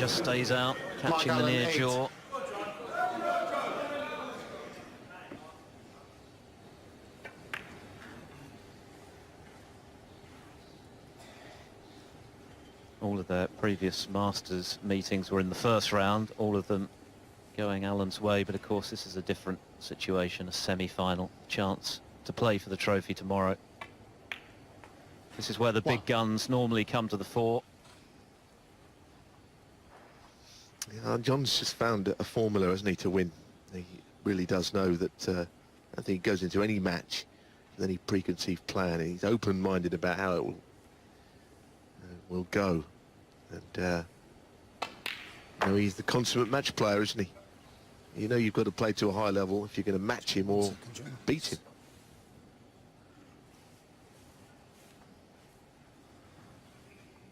just stays out, catching the near jaw. All of their previous Masters meetings were in the first round, all of them going Alan's way, but of course this is a different situation, a semi-final chance to play for the trophy tomorrow. This is where the big guns normally come to the fore. Yeah, John's just found a formula, hasn't he, to win. He really does know that I think he goes into any match with any preconceived plan. He's open-minded about how it will go. And you know, he's the consummate match player, isn't he? You know you've got to play to a high level if you're going to match him or beat him.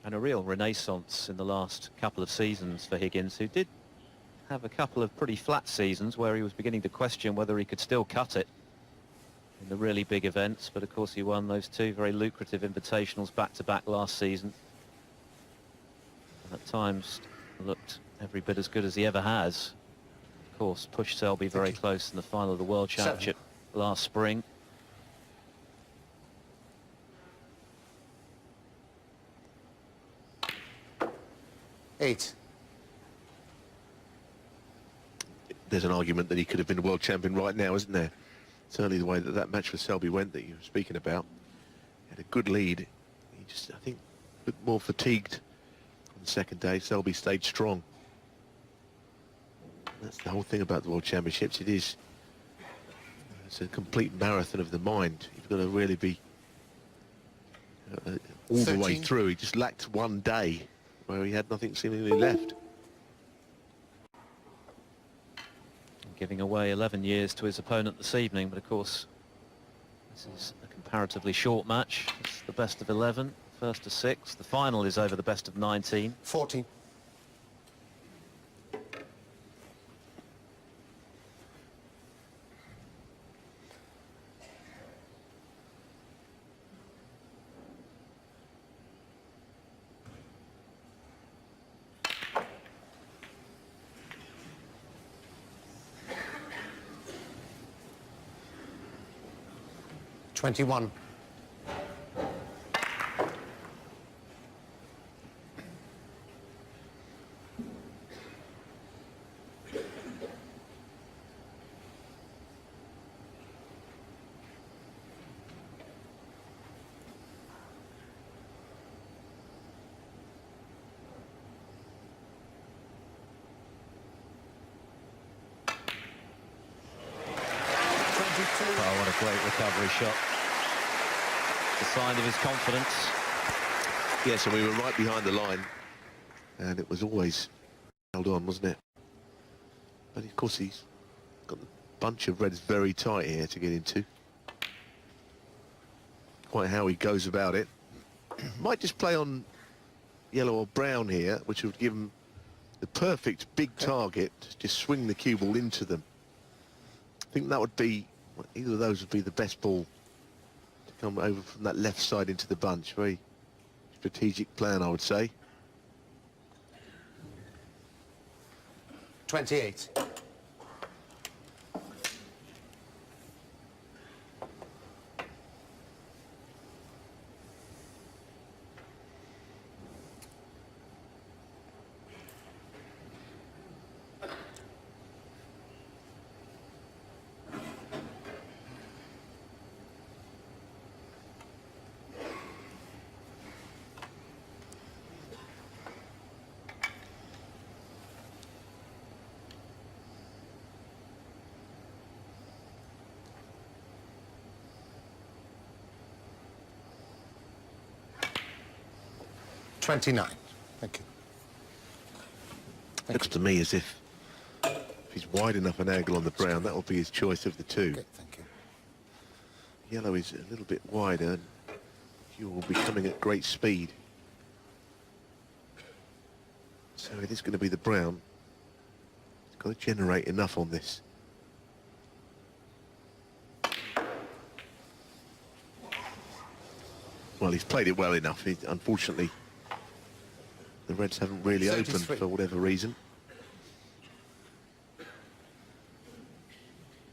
And a real renaissance in the last couple of seasons for Higgins, who did have a couple of pretty flat seasons where he was beginning to question whether he could still cut it in the really big events. But of course he won those two very lucrative invitationals back-to-back last season. And at times looked every bit as good as he ever has. Of course, pushed Selby very close in the final of the World Championship last spring. There's an argument that he could have been a world champion right now, isn't there? Certainly the way that that match with Selby went that you were speaking about. He had a good lead. He just, I think, looked more fatigued on the second day. Selby stayed strong. That's the whole thing about the World Championships. It's a complete marathon of the mind. You've got to really be all the way through. He just lacked one day where he had nothing seemingly left. Giving away 11 years to his opponent this evening, but of course this is a comparatively short match. It's the best of 11, first to 6. The final is over the best of 19. 14. $21. Oh, what a great recovery shot. The sign of his confidence. Yes, and we were right behind the line, and it was always held on, wasn't it? But of course he's got the bunch of reds very tight here to get into. Quite how he goes about it. Might just play on yellow or brown here, which would give him the perfect big target. Just swing the cue ball into them. I think that would be, either of those would be the best ball to come over from that left side into the bunch. Very strategic plan, I would say. 28. $29. Thank you. Looks to me as if he's wide enough an angle on the brown, that will be his choice of the two. Okay, thank you. Yellow is a little bit wider, and you will be coming at great speed. So it is going to be the brown. He's got to generate enough on this. Well, he's played it well enough. Unfortunately, the Reds haven't really opened 33. for whatever reason.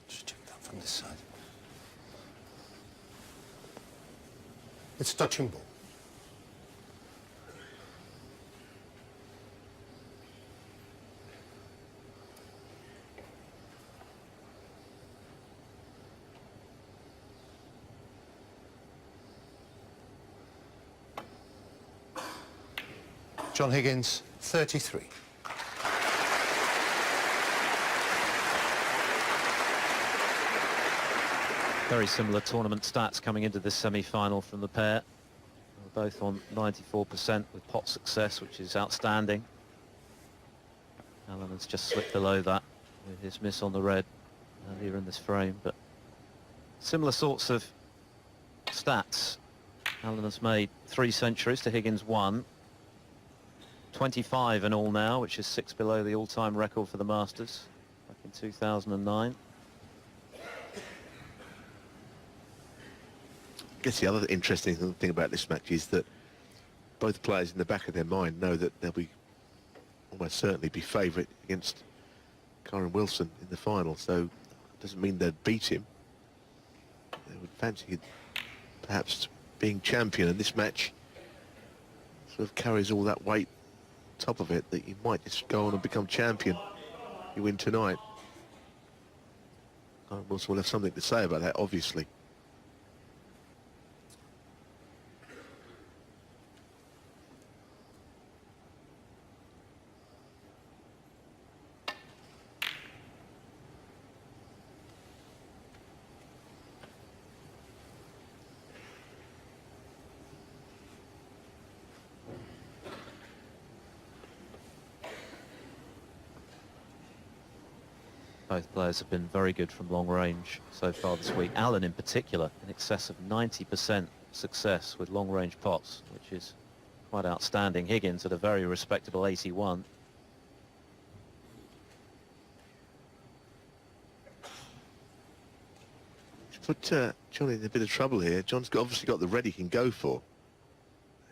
Just check that from this side. It's a touching ball. John Higgins, 33. Very similar tournament stats coming into this semi-final from the pair. They're both on 94% with pot success, which is outstanding. Alan has just slipped below that with his miss on the red earlier in this frame, but similar sorts of stats. Alan has made 3 centuries to Higgins 1. 25 in all now, which is 6 below the all-time record for the Masters back in 2009. I guess the other interesting thing about this match is that both players in the back of their mind know that they'll be almost certainly be favourite against Kyren Wilson in the final, so it doesn't mean they'd beat him. They would fancy perhaps being champion, and this match sort of carries all that weight on top of it that you might just go on and become champion. You win tonight. Kyren Wilson will have something to say about that, obviously. Both players have been very good from long range so far this week. Alan in particular, in excess of 90% success with long range pots, which is quite outstanding. Higgins at a very respectable 81. Put John in a bit of trouble here. John's obviously got the red he can go for.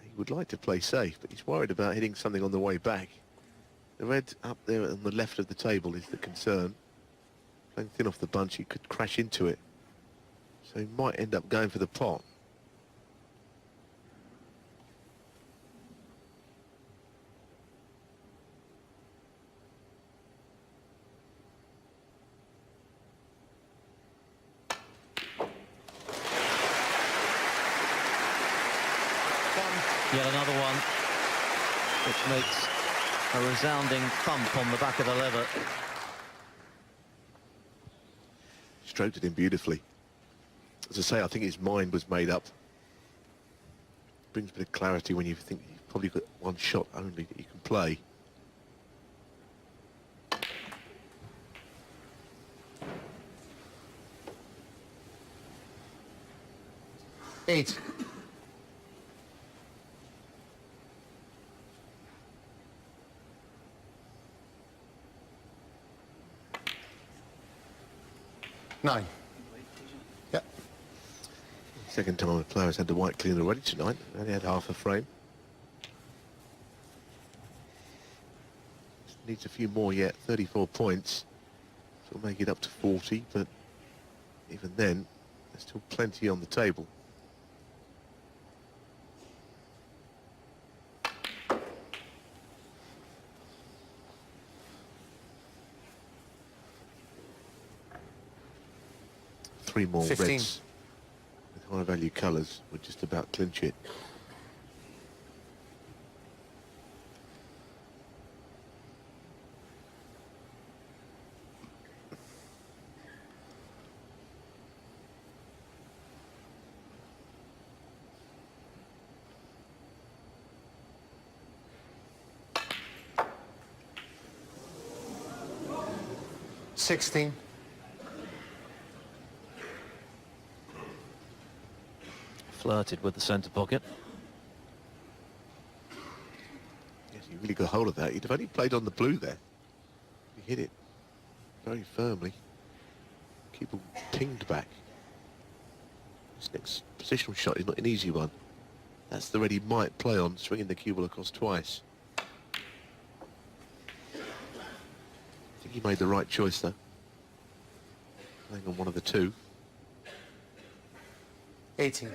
He would like to play safe, but he's worried about hitting something on the way back. The red up there on the left of the table is the concern. Playing thin off the bunch, he could crash into it. So he might end up going for the pot. Yet another one, which makes a resounding thump on the back of the lever. Stroked it in beautifully. As I say, I think his mind was made up. Brings a bit of clarity when you think you've probably got one shot only that you can play. Eight. Nine. Yep. Second time a player has had the white clean already tonight. Only had half a frame. Just needs a few more yet. 34 points. So we'll make it up to 40, but even then, there's still plenty on the table. Three more 15. reds with high value colours would just about clinch it. $16. Flirted with the centre pocket. Yes, he really got hold of that. He'd have only played on the blue there. He hit it very firmly. Keep him pinged back. This next positional shot is not an easy one. That's the red he might play on, swinging the cue ball across twice. think he made the right choice, though. Playing on one of the two. 18.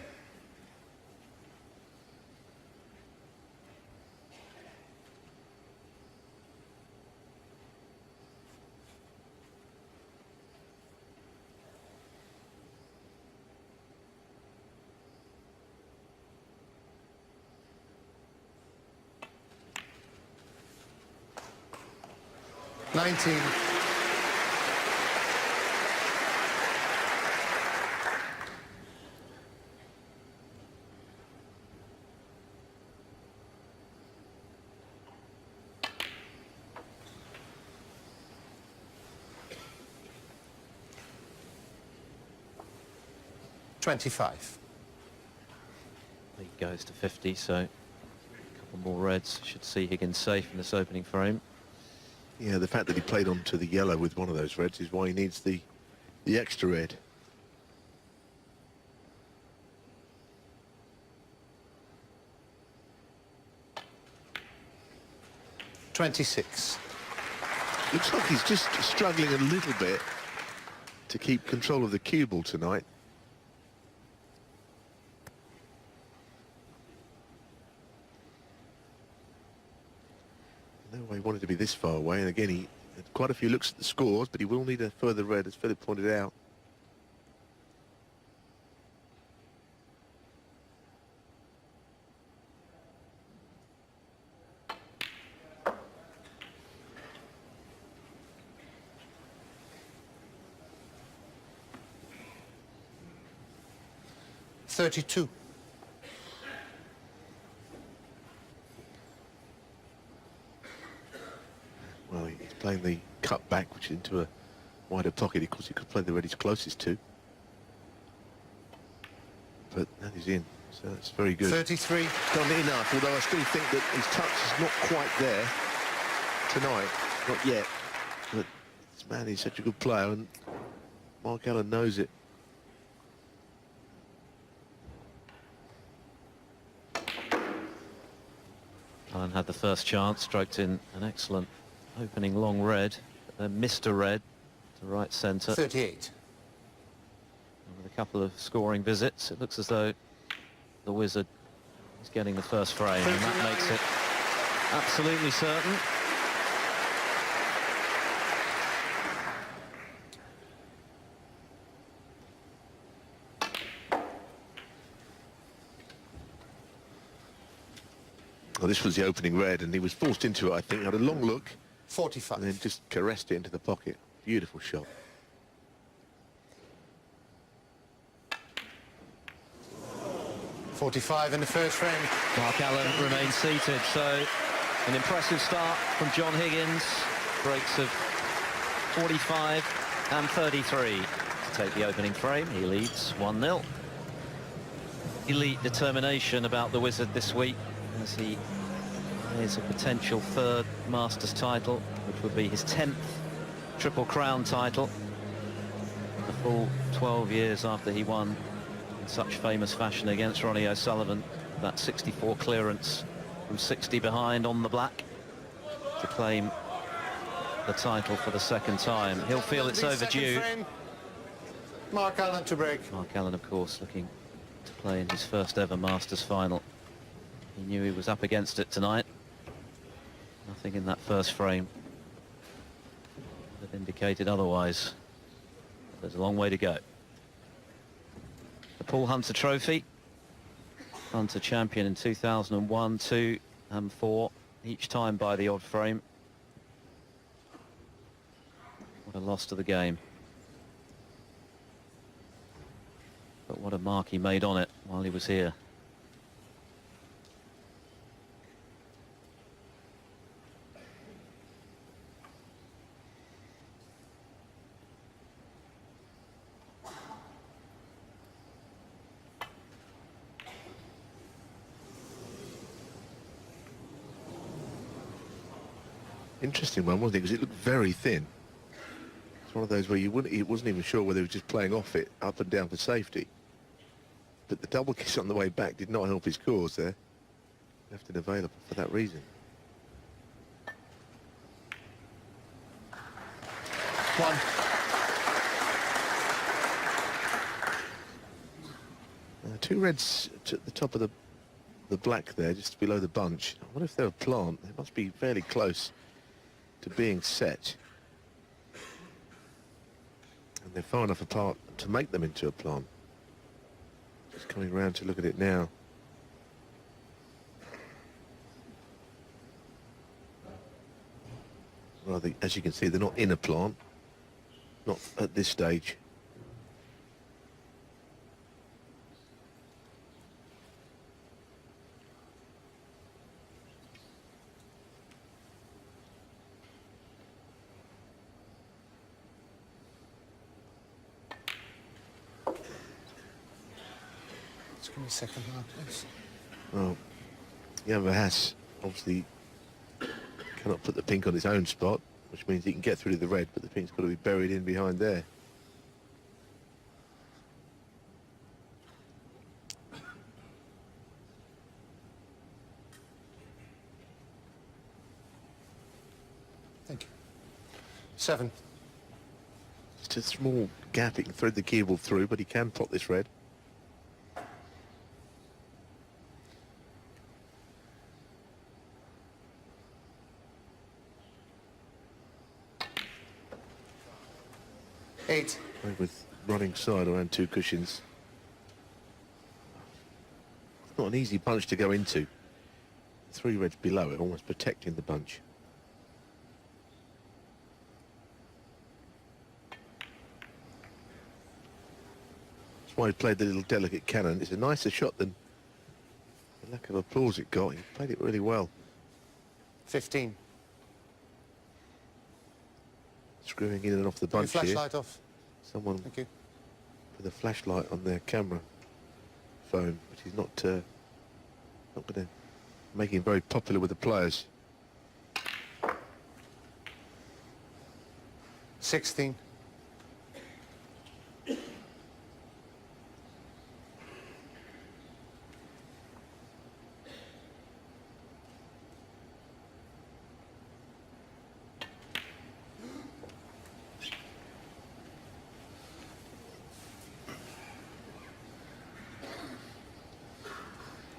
Nineteen. $25. Lead goes to 50, so a couple more reds should see Higgins safe in this opening frame. Yeah, the fact that he played onto the yellow with one of those reds is why he needs the extra red. $26. Looks like he's just struggling a little bit to keep control of the cue ball tonight. No way he wanted to be this far away, and again he had quite a few looks at the scores, but he will need a further red, as Philip pointed out. $32. Well, he's playing the cut back, which into a wider pocket. Of course, he could play the red he's closest to. But that is in, so that's very good. 33. Done enough, although I still think that his touch is not quite there tonight. Not yet. But this man is such a good player, and Mark Allen knows it. Allen had the first chance, stroked in an excellent opening long red, but then missed a red to right centre. 38. And with a couple of scoring visits, it looks as though the Wizard is getting the first frame, and that makes it absolutely certain. Well, this was the opening red, and he was forced into it, I think. Had a long look, 45. and then just caressed it into the pocket. Beautiful shot. $45 in the first frame. Mark Allen remains seated, so an impressive start from John Higgins. Breaks of 45 and 33 to take the opening frame. He leads 1-0. Elite determination about the Wizard this week, as he is a potential third Masters title, which would be his 10th Triple Crown title. A full 12 years after he won in such famous fashion against Ronnie O'Sullivan, that 64 clearance from 60 behind on the black to claim the title for the second time. He'll feel it's overdue. Mark Allen to break. Mark Allen, of course, looking to play in his first ever Masters final. He knew he was up against it tonight. Nothing in that first frame that indicated otherwise. There's a long way to go. The Paul Hunter Trophy. Hunter champion in 2001, 2 and 4, each time by the odd frame. What a loss to the game. But what a mark he made on it while he was here. Interesting one, wasn't it? Because it looked very thin. It's one of those where he wasn't even sure whether he was just playing off it up and down for safety. But the double kiss on the way back did not help his cause there. Left it available for that reason. 1. Two reds at the top of the black there, just below the bunch. I wonder if they're a plant. They must be fairly close to being set. And they're far enough apart to make them into a plant. Just coming round to look at it now. Well, as you can see, they're not in a plant. Not at this stage. Just give me a second, Mark, please. Well, Yava has obviously cannot put the pink on its own spot, which means he can get through to the red, but the pink's got to be buried in behind there. Thank you. 7. Just a small gap he can thread the cue ball through, but he can pot this red. Eight. With running side around 2 cushions. It's not an easy bunch to go into. 3 reds below it, almost protecting the bunch. That's why he played the little delicate cannon. It's a nicer shot than the lack of applause it got. He played it really well. 15. Screwing in and off the bunch Your here. flashlight off. Someone Thank you. with a flashlight on their camera phone, which is not going to make him very popular with the players. 16.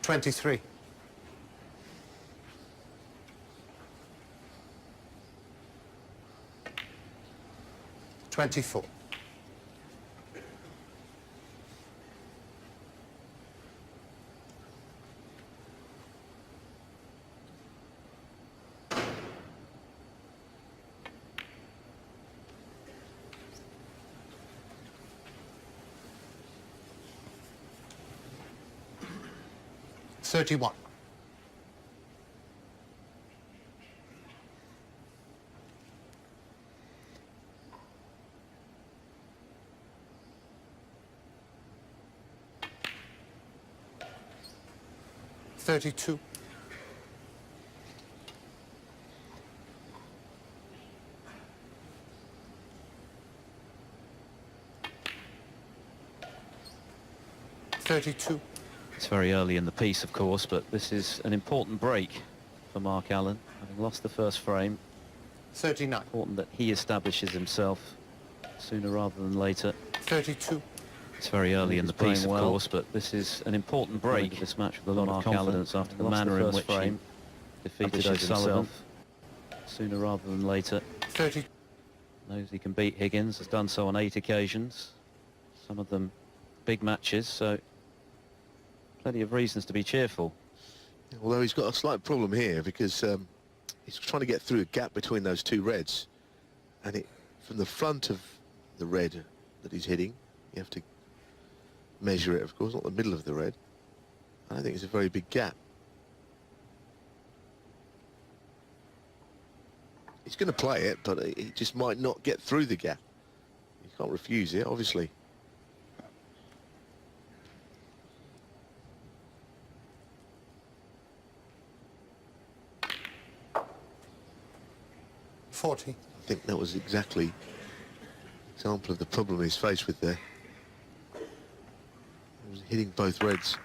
$23. 24. $31. $32. $32. It's very early in the piece, of course, but this is an important break for Mark Allen. Having lost the first frame, 39. important that he establishes himself sooner rather than later. 32. It's very early in the He's piece, of playing well. course, but this is an important break. This match with a lot Mark of Allen confidence after the lost the manner in first which frame, he defeated establishes O'Sullivan himself. sooner rather than later. 30. Knows he can beat Higgins, has done so on 8 occasions, some of them big matches, so plenty of reasons to be cheerful. Although he's got a slight problem here because he's trying to get through a gap between those 2 reds, and from the front of the red that he's hitting, you have to measure it, of course, not the middle of the red. I don't think it's a very big gap. He's going to play it, but he just might not get through the gap. You can't refuse it, obviously. $40. I think that was exactly an example of the problem he's faced with there. He was hitting both reds.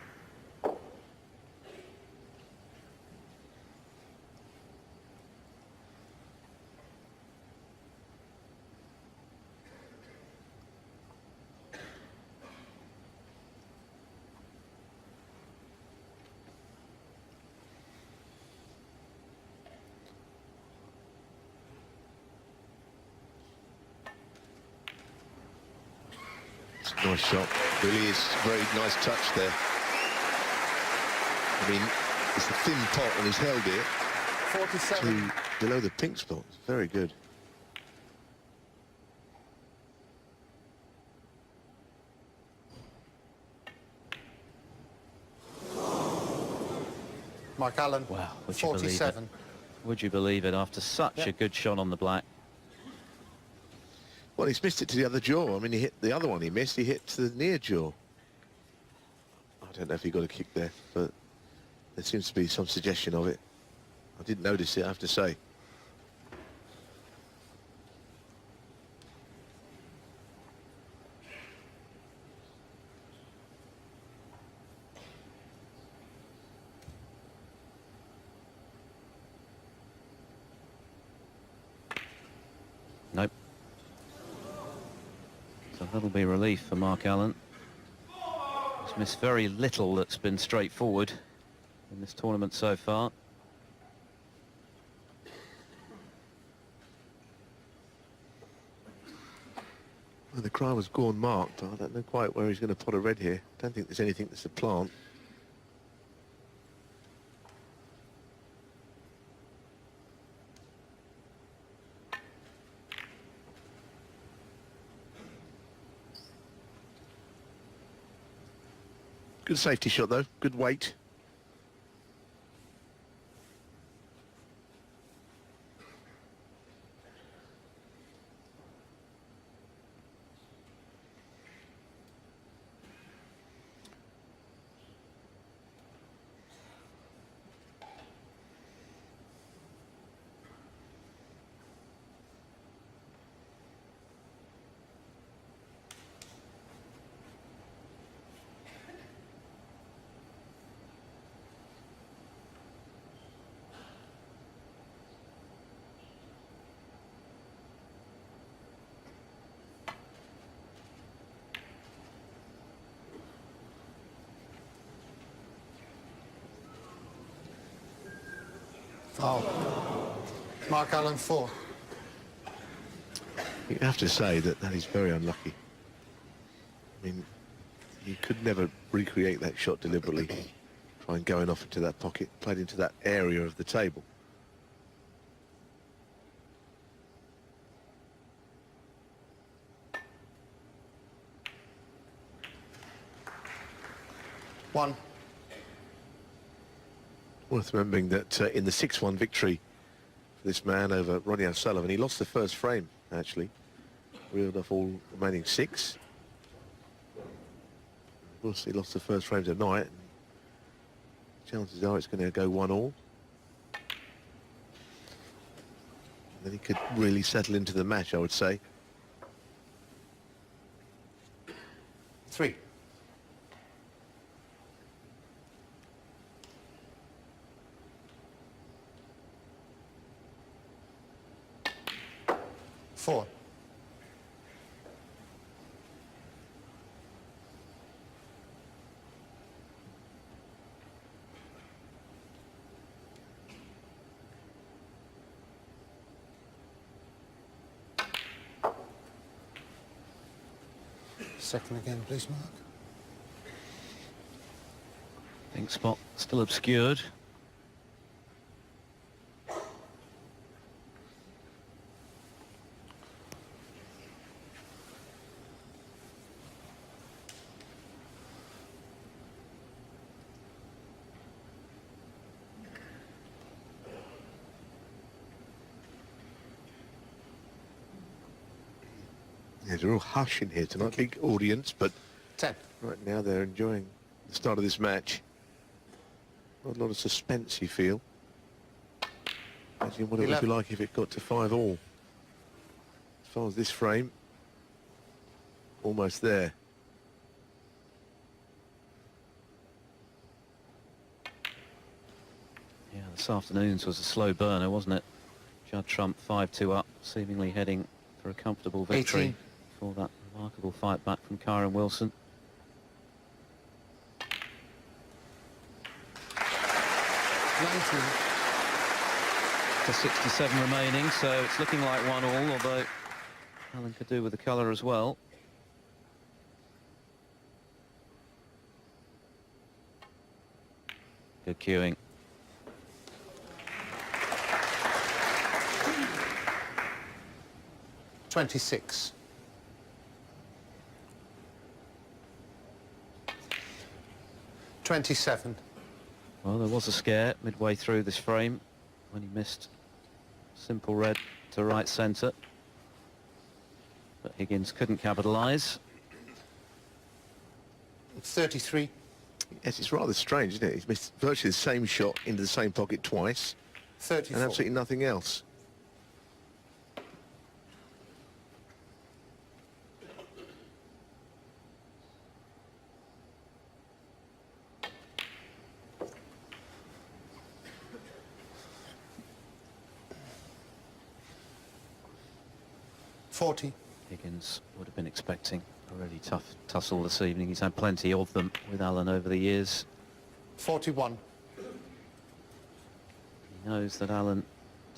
Nice shot. Really is very nice touch there. I mean, it's a thin pot and he's held it 47. to below the pink spot. Very good. Mark Allen, Wow, would you believe it? 47. Would you believe it, after such Yeah. a good shot on the black? Well, he's missed it to the other jaw. I mean, he hit the other one he missed. He hit to the near jaw. I don't know if he got a kick there, but there seems to be some suggestion of it. I didn't notice it, I have to say. Nope. So that'll be relief for Mark Allen. He's missed very little that's been straightforward in this tournament so far. Well, the cry was gone marked. I don't know quite where he's going to pot a red here. Don't think there's anything that's a plant. Good safety shot though, good weight. Oh. Mark Allen, 4. You have to say that that is very unlucky. I mean, you could never recreate that shot deliberately. Try and going off into that pocket, played into that area of the table. One. Worth remembering that in the 6-1 victory for this man over Ronnie O'Sullivan, he lost the first frame, actually. Reeled off all remaining 6. Of course, he lost the first frame tonight. Chances are it's going to go 1-1. Then he could really settle into the match, I would say. 3. Four. Second again, please, Mark. Pink spot still obscured. There's a real hush in here tonight, big audience, but 10. right now they're enjoying the start of this match. A lot of suspense, you feel. Imagine what it would be 11. like if it got to 5-all. As far as this frame, almost there. Yeah, this afternoon's was a slow burner, wasn't it? Judd Trump 5-2 up, seemingly heading for a comfortable victory 18. for that remarkable fight back from Kyron Wilson. 19. To 67 remaining, so it's looking like 1-1, although Allen could do with the colour as well. Good cueing. $26. $27. Well, there was a scare midway through this frame when he missed simple red to right centre. But Higgins couldn't capitalise. $33. Yes, it's rather strange, isn't it? He's missed virtually the same shot into the same pocket twice. 34. And absolutely nothing else. $40. Higgins would have been expecting a really tough tussle this evening. He's had plenty of them with Allen over the years. 41. He knows that Allen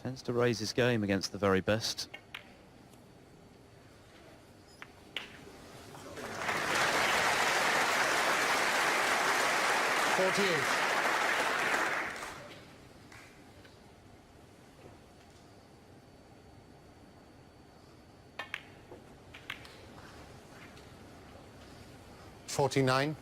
tends to raise his game against the very best. $48. $49.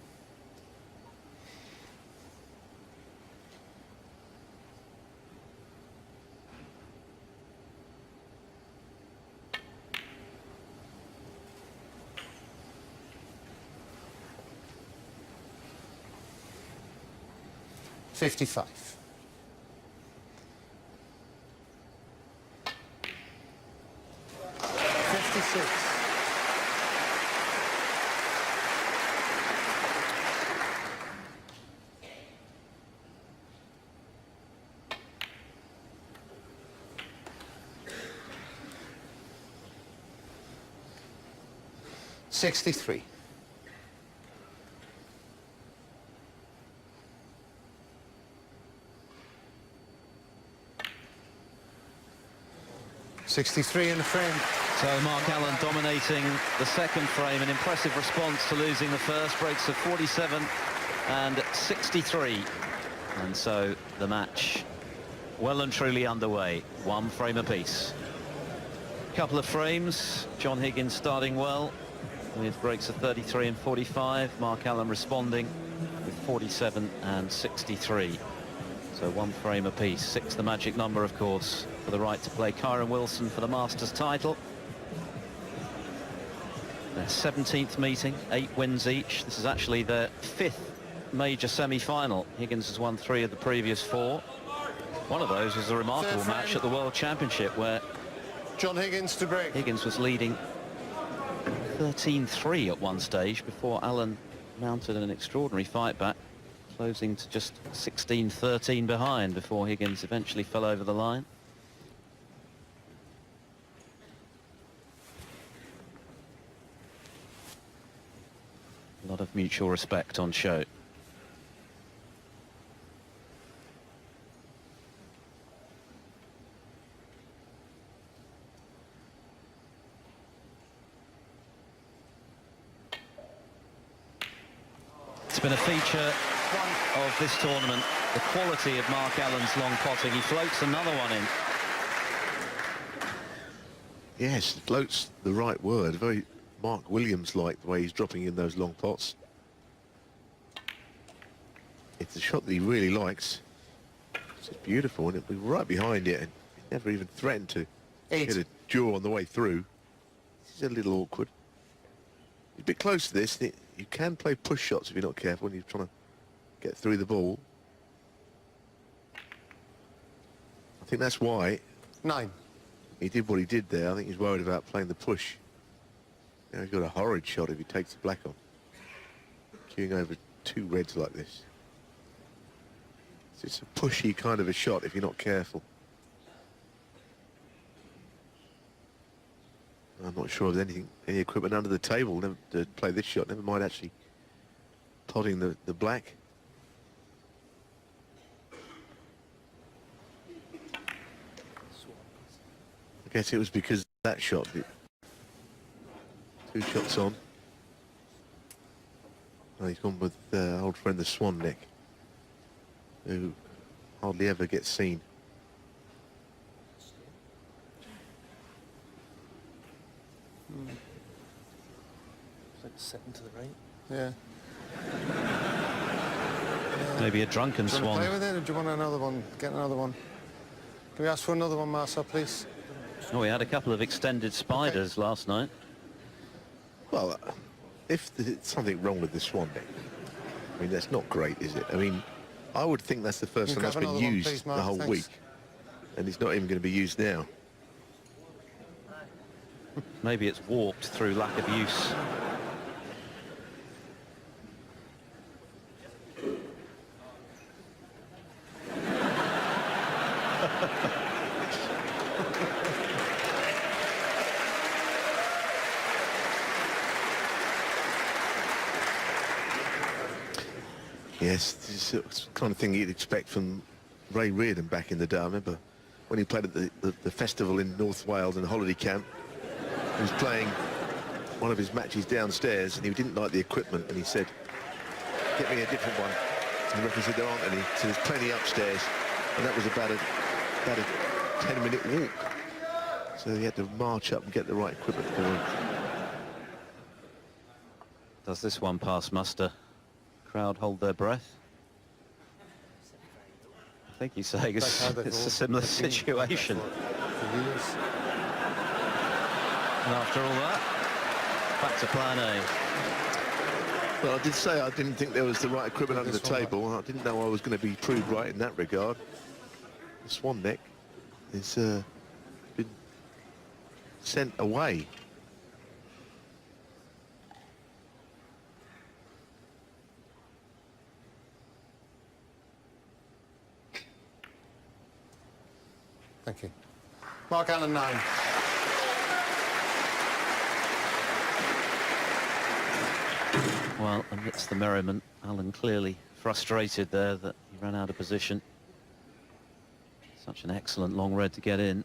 $55. $56. $63. $63 in the frame. So Mark Allen dominating the second frame, an impressive response to losing the first. Breaks of 47 and 63. And so the match well and truly underway, one frame apiece. Couple of frames, John Higgins starting well with breaks of 33 and 45. Mark Allen responding with 47 and 63. So one frame apiece. 6 the magic number, of course, for the right to play Kyron Wilson for the Masters title. Their 17th meeting, 8 wins each. This is actually their 5th major semi-final. Higgins has won 3 of the previous 4. One of those was a remarkable match at the World Championship where John Higgins to break. Higgins was leading 13-3 at one stage before Allen mounted an extraordinary fight back, closing to just 16-13 behind before Higgins eventually fell over the line. A lot of mutual respect on show. It's been a feature of this tournament, the quality of Mark Allen's long potting. He floats another one in. Yes, float's the right word. Very Mark Williams-like the way he's dropping in those long pots. It's a shot that he really likes. It's just beautiful, and it'll be right behind it, and he never even threatened to get a draw on the way through. This is a little awkward. He's a bit close to this. You can play push shots if you're not careful when you're trying to get through the ball. I think that's why 9. he did what he did there. I think he's worried about playing the push. Now he's got a horrid shot if he takes the black on. Queuing over 2 reds like this. It's a pushy kind of a shot if you're not careful. I'm not sure there's any equipment under the table to play this shot, never mind actually potting the black. I guess it was because of that shot. 2 shots on. Oh, he's gone with old friend the Swan Neck. who hardly ever gets seen. It's like 7 to the right. Yeah. Maybe a drunken Do you want to swan. play with it, or do you want another one? Get another one. Can we ask for another one, Marcel, please? Oh, we had a couple of extended spiders last night. Well, if there's something wrong with the swan neck, I mean, that's not great, is it? I mean, I would think that's the first You one that's grab been another one, used please, Mark, the whole thanks. week. And it's not even going to be used now. Maybe it's warped through lack of use. Yes, this is the kind of thing you'd expect from Ray Reardon back in the day. I remember when he played at the festival in North Wales in the holiday camp. He was playing one of his matches downstairs and he didn't like the equipment and he said, get me a different one. And the referee said, there aren't any. So there's plenty upstairs. And that was about a 10-minute walk. So he had to march up and get the right equipment for him. Does this one pass muster? Crowd hold their breath. I think he's saying it's a similar situation. For years. And after all that, back to plan A. Well, I did say I didn't think there was the right equipment under the table. I didn't know I was going to be proved right in that regard. The swan neck has been sent away. Thank you. Mark Allen, 9. Well, amidst the merriment, Alan clearly frustrated there that he ran out of position. Such an excellent long red to get in.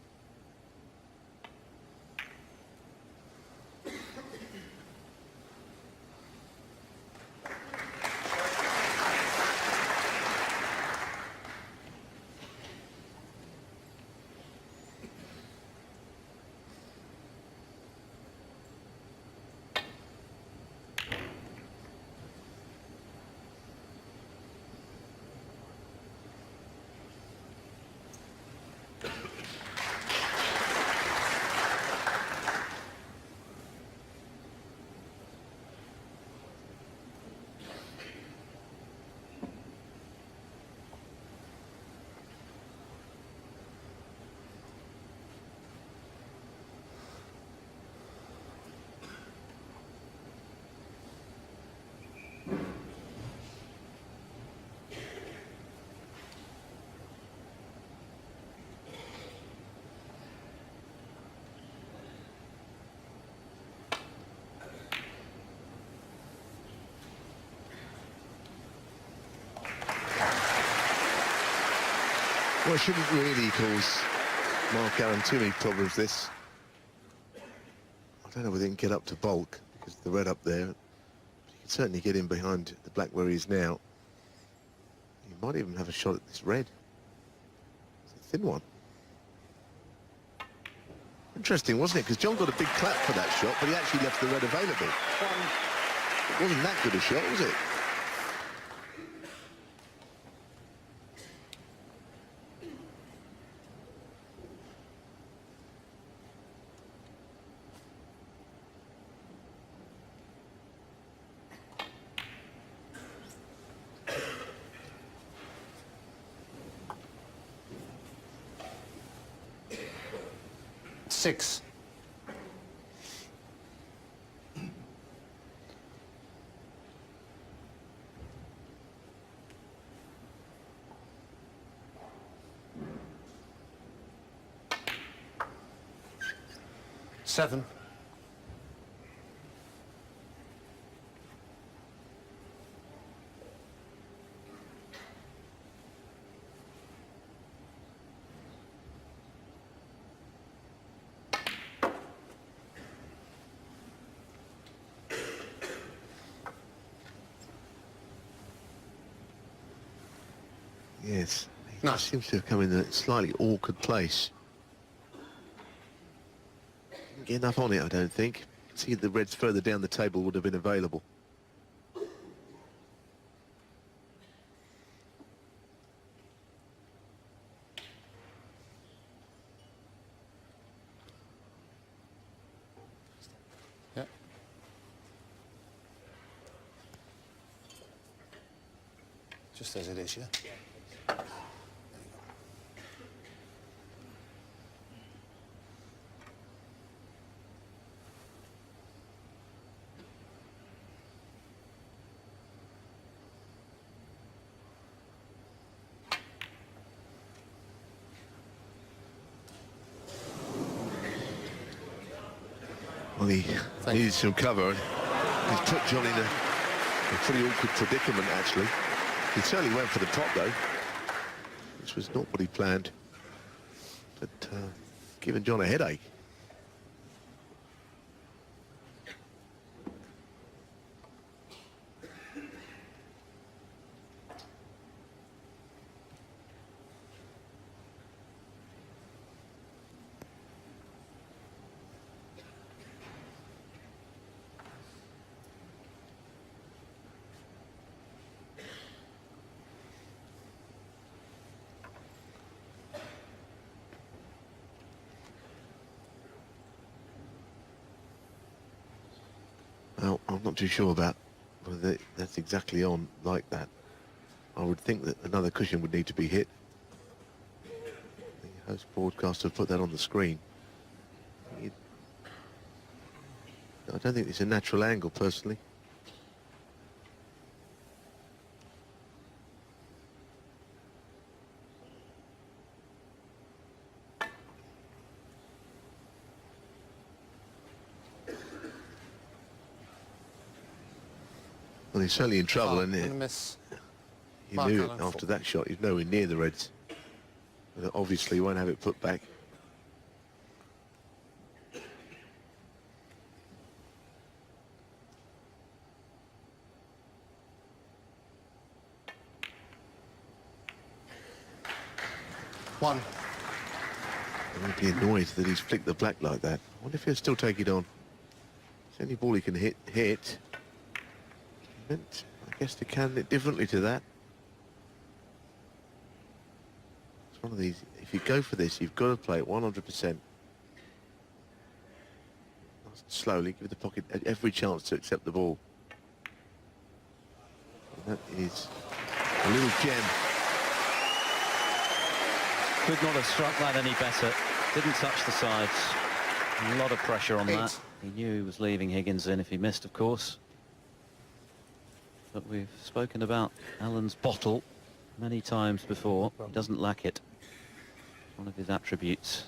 Well, it shouldn't really cause Mark Allen too many problems, this. I don't know whether he can get up to bulk because of the red up there. But he can certainly get in behind the black where he is now. He might even have a shot at this red. It's a thin one. Interesting, wasn't it? Because John got a big clap for that shot, but he actually left the red available. It wasn't that good a shot, was it? Six. Seven. Yes, he No. just seems to have come in a slightly awkward place. Didn't get enough on it, I don't think. See, the reds further down the table would have been available. Yeah. Just as it is, yeah? Well, he Thank needed some cover. He's put John in a pretty awkward predicament, actually. He certainly went for the top, though. This was not what he planned. But giving John a headache. Well, I'm not too sure about whether that's exactly on like that. I would think that another cushion would need to be hit. The host broadcaster put that on the screen. I don't think it's a natural angle, personally. Well, he's certainly in trouble, Oh, and gonna miss. he Mark knew it Allen after for- that shot. He's nowhere near the Reds. But obviously, he won't have it put back. One. I would be annoyed that he's flicked the black like that. I wonder if he'll still take it on. It's the only ball he can hit. Meant, I guess, to can it differently to that. It's one of these. If you go for this, you've got to play it 100%. Slowly, give the pocket every chance to accept the ball. And that is a little gem. Could not have struck that any better. Didn't touch the sides. A lot of pressure on that. He knew he was leaving Higgins in if he missed, of course. But we've spoken about Allen's bottle many times before. He doesn't lack it. One of his attributes.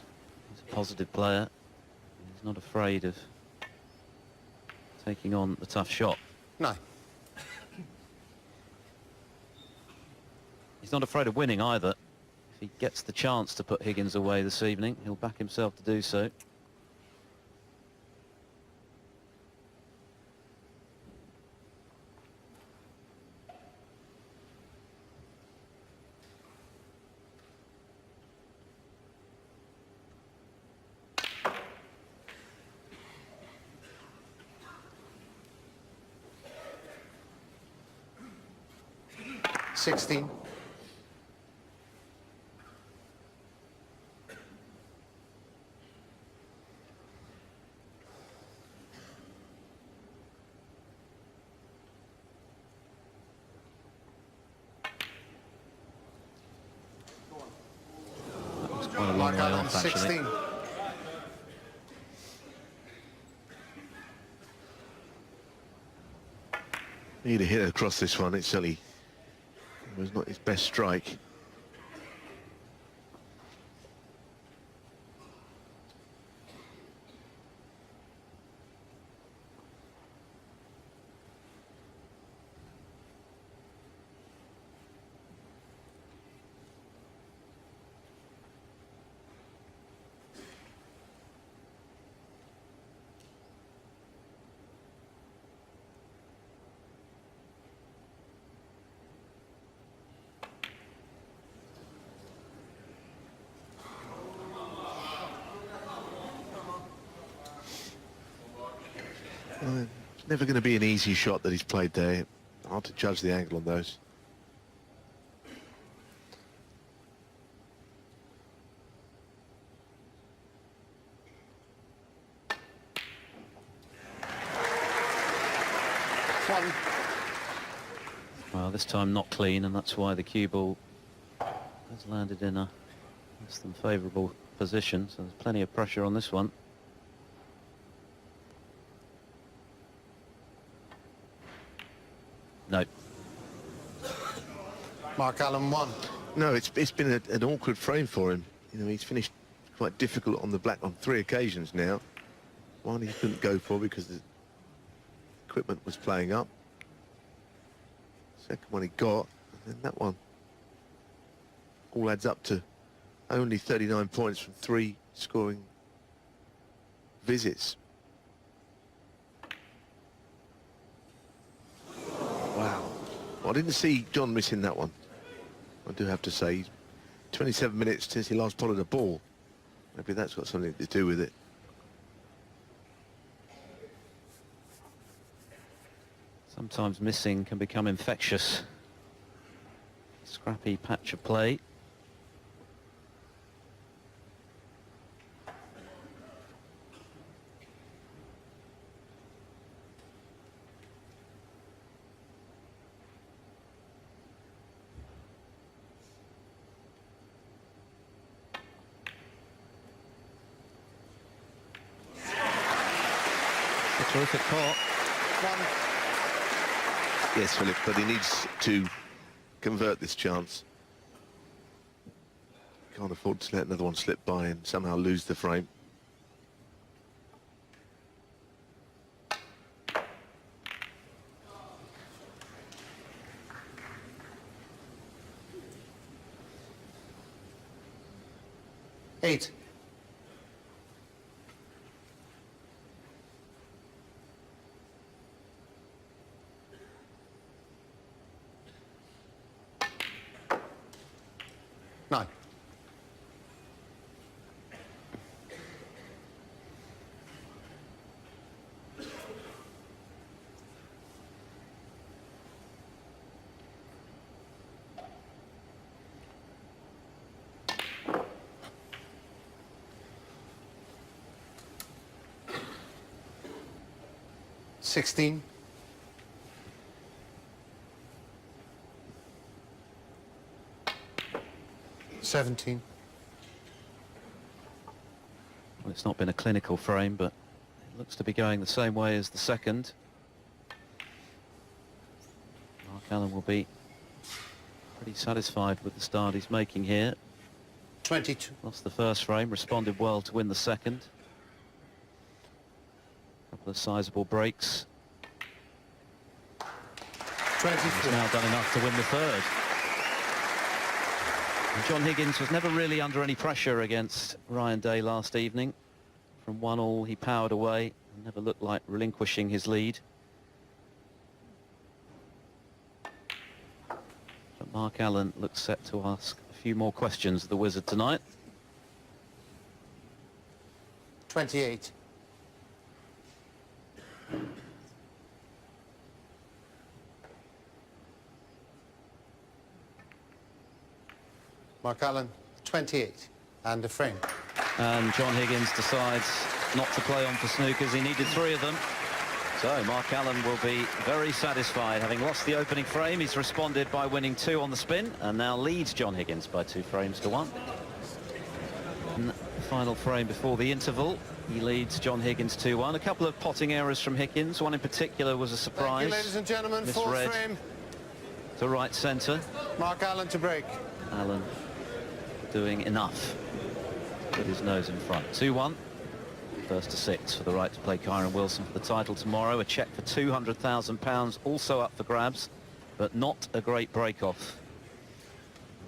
He's a positive player. He's not afraid of taking on the tough shot. No. He's not afraid of winning either. If he gets the chance to put Higgins away this evening, he'll back himself to do so. $16. Quite a long Mark way Allen, off, actually. 16. Need a hit across this one. It certainly was not his best strike. It's never going to be an easy shot that he's played there. Hard to judge the angle on those. One. Well, this time not clean, and that's why the cue ball has landed in a less than favourable position, so there's plenty of pressure on this one. No. Mark Allen, 1. No, it's been an awkward frame for him. You know, he's finished quite difficult on the black on 3 occasions now. One he couldn't go for because the equipment was playing up. Second one he got, and then that one all adds up to only 39 points from 3 scoring visits. Wow. Well, I didn't see John missing that one. I do have to say, 27 minutes since he last potted a ball. Maybe that's got something to do with it. Sometimes missing can become infectious. Scrappy patch of play. A terrific caught. 1. Yes, Philip, but he needs to convert this chance. Can't afford to let another one slip by and somehow lose the frame. Eight. Nine. Sixteen. 17. Well, it's not been a clinical frame, but it looks to be going the same way as the second. Mark Allen will be pretty satisfied with the start he's making here. 22. Lost the first frame, responded well to win the second. A couple of sizable breaks. 24. He's now done enough to win the third. And John Higgins was never really under any pressure against Ryan Day last evening. From 1-1 he powered away and never looked like relinquishing his lead. But Mark Allen looks set to ask a few more questions of the Wizard tonight. 28. Mark Allen, 28, and a frame. And John Higgins decides not to play on for snookers. He needed 3 of them. So Mark Allen will be very satisfied. Having lost the opening frame, he's responded by winning 2 on the spin and now leads John Higgins by 2 frames to 1. In the final frame before the interval, he leads John Higgins 2-1. A couple of potting errors from Higgins. One in particular was a surprise. Thank you, ladies and gentlemen. 4th Misread frame. to right centre. Mark Allen to break. Allen doing enough to put his nose in front. 2-1. First to 6 for the right to play Kyron Wilson for the title tomorrow. A cheque for £200,000 also up for grabs, but not a great break-off.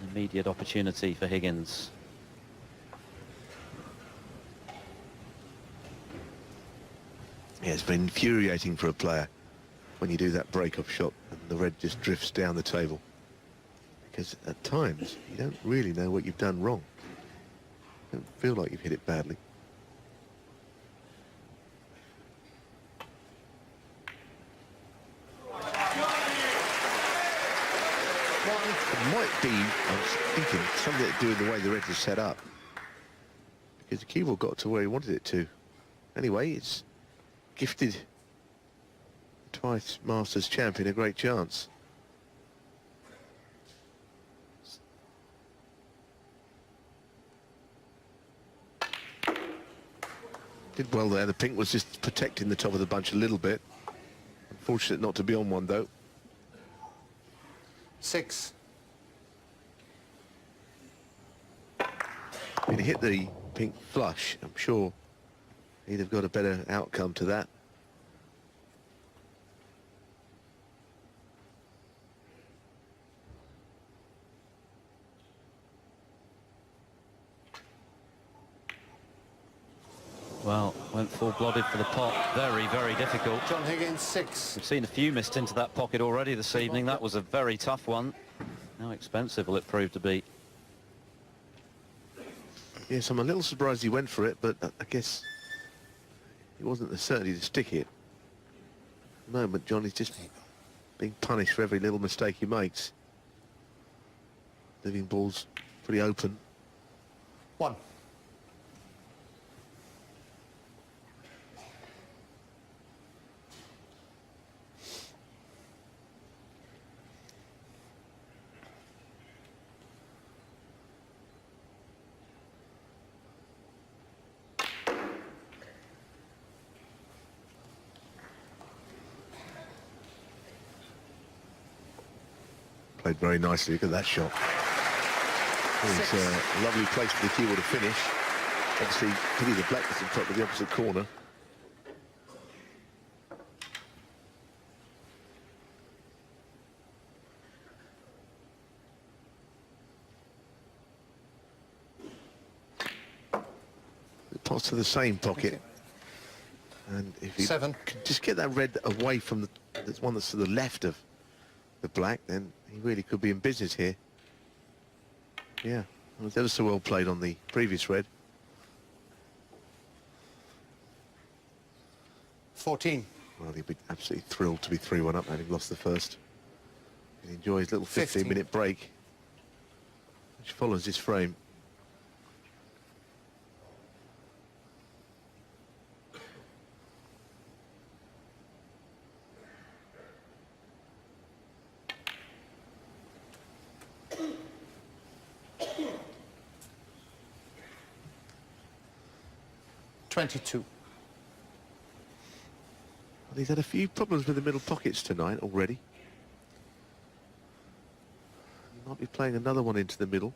An immediate opportunity for Higgins. Yeah, it's been infuriating for a player when you do that break-off shot and the red just drifts down the table. Because at times, you don't really know what you've done wrong. You don't feel like you've hit it badly. 15, I was thinking something to do with the way the reds are set up. Because the cue ball got to where he wanted it to. Anyway, it's gifted twice Masters champion a great chance. Did well there. The pink was just protecting the top of the bunch a little bit. Unfortunate not to be on one though. 6. If he'd hit the pink flush, I'm sure he'd have got a better outcome to that. Well, went full-blooded for the pot. Very, very difficult. John Higgins, 6. We've seen a few missed into that pocket already this evening. That was a very tough one. How expensive will it prove to be? Yes, I'm a little surprised he went for it, but I guess it wasn't the certainty to stick it. At the moment, John is just being punished for every little mistake he makes. Leaving balls pretty open. 1. Played very nicely. Look at that shot. It's a lovely place for the cue ball to finish. Obviously, pity the black was in front of the opposite corner. The pot's to the same pocket. And if you 7. could just get that red away from the one that's to the left of the black, then he really could be in business here. Yeah, it was ever so well played on the previous red. 14. Well, he'd be absolutely thrilled to be 3-1 up, having lost the first. He'd enjoy his little 15-minute break, which follows this frame. $22. Well, he's had a few problems with the middle pockets tonight already. He might be playing another one into the middle.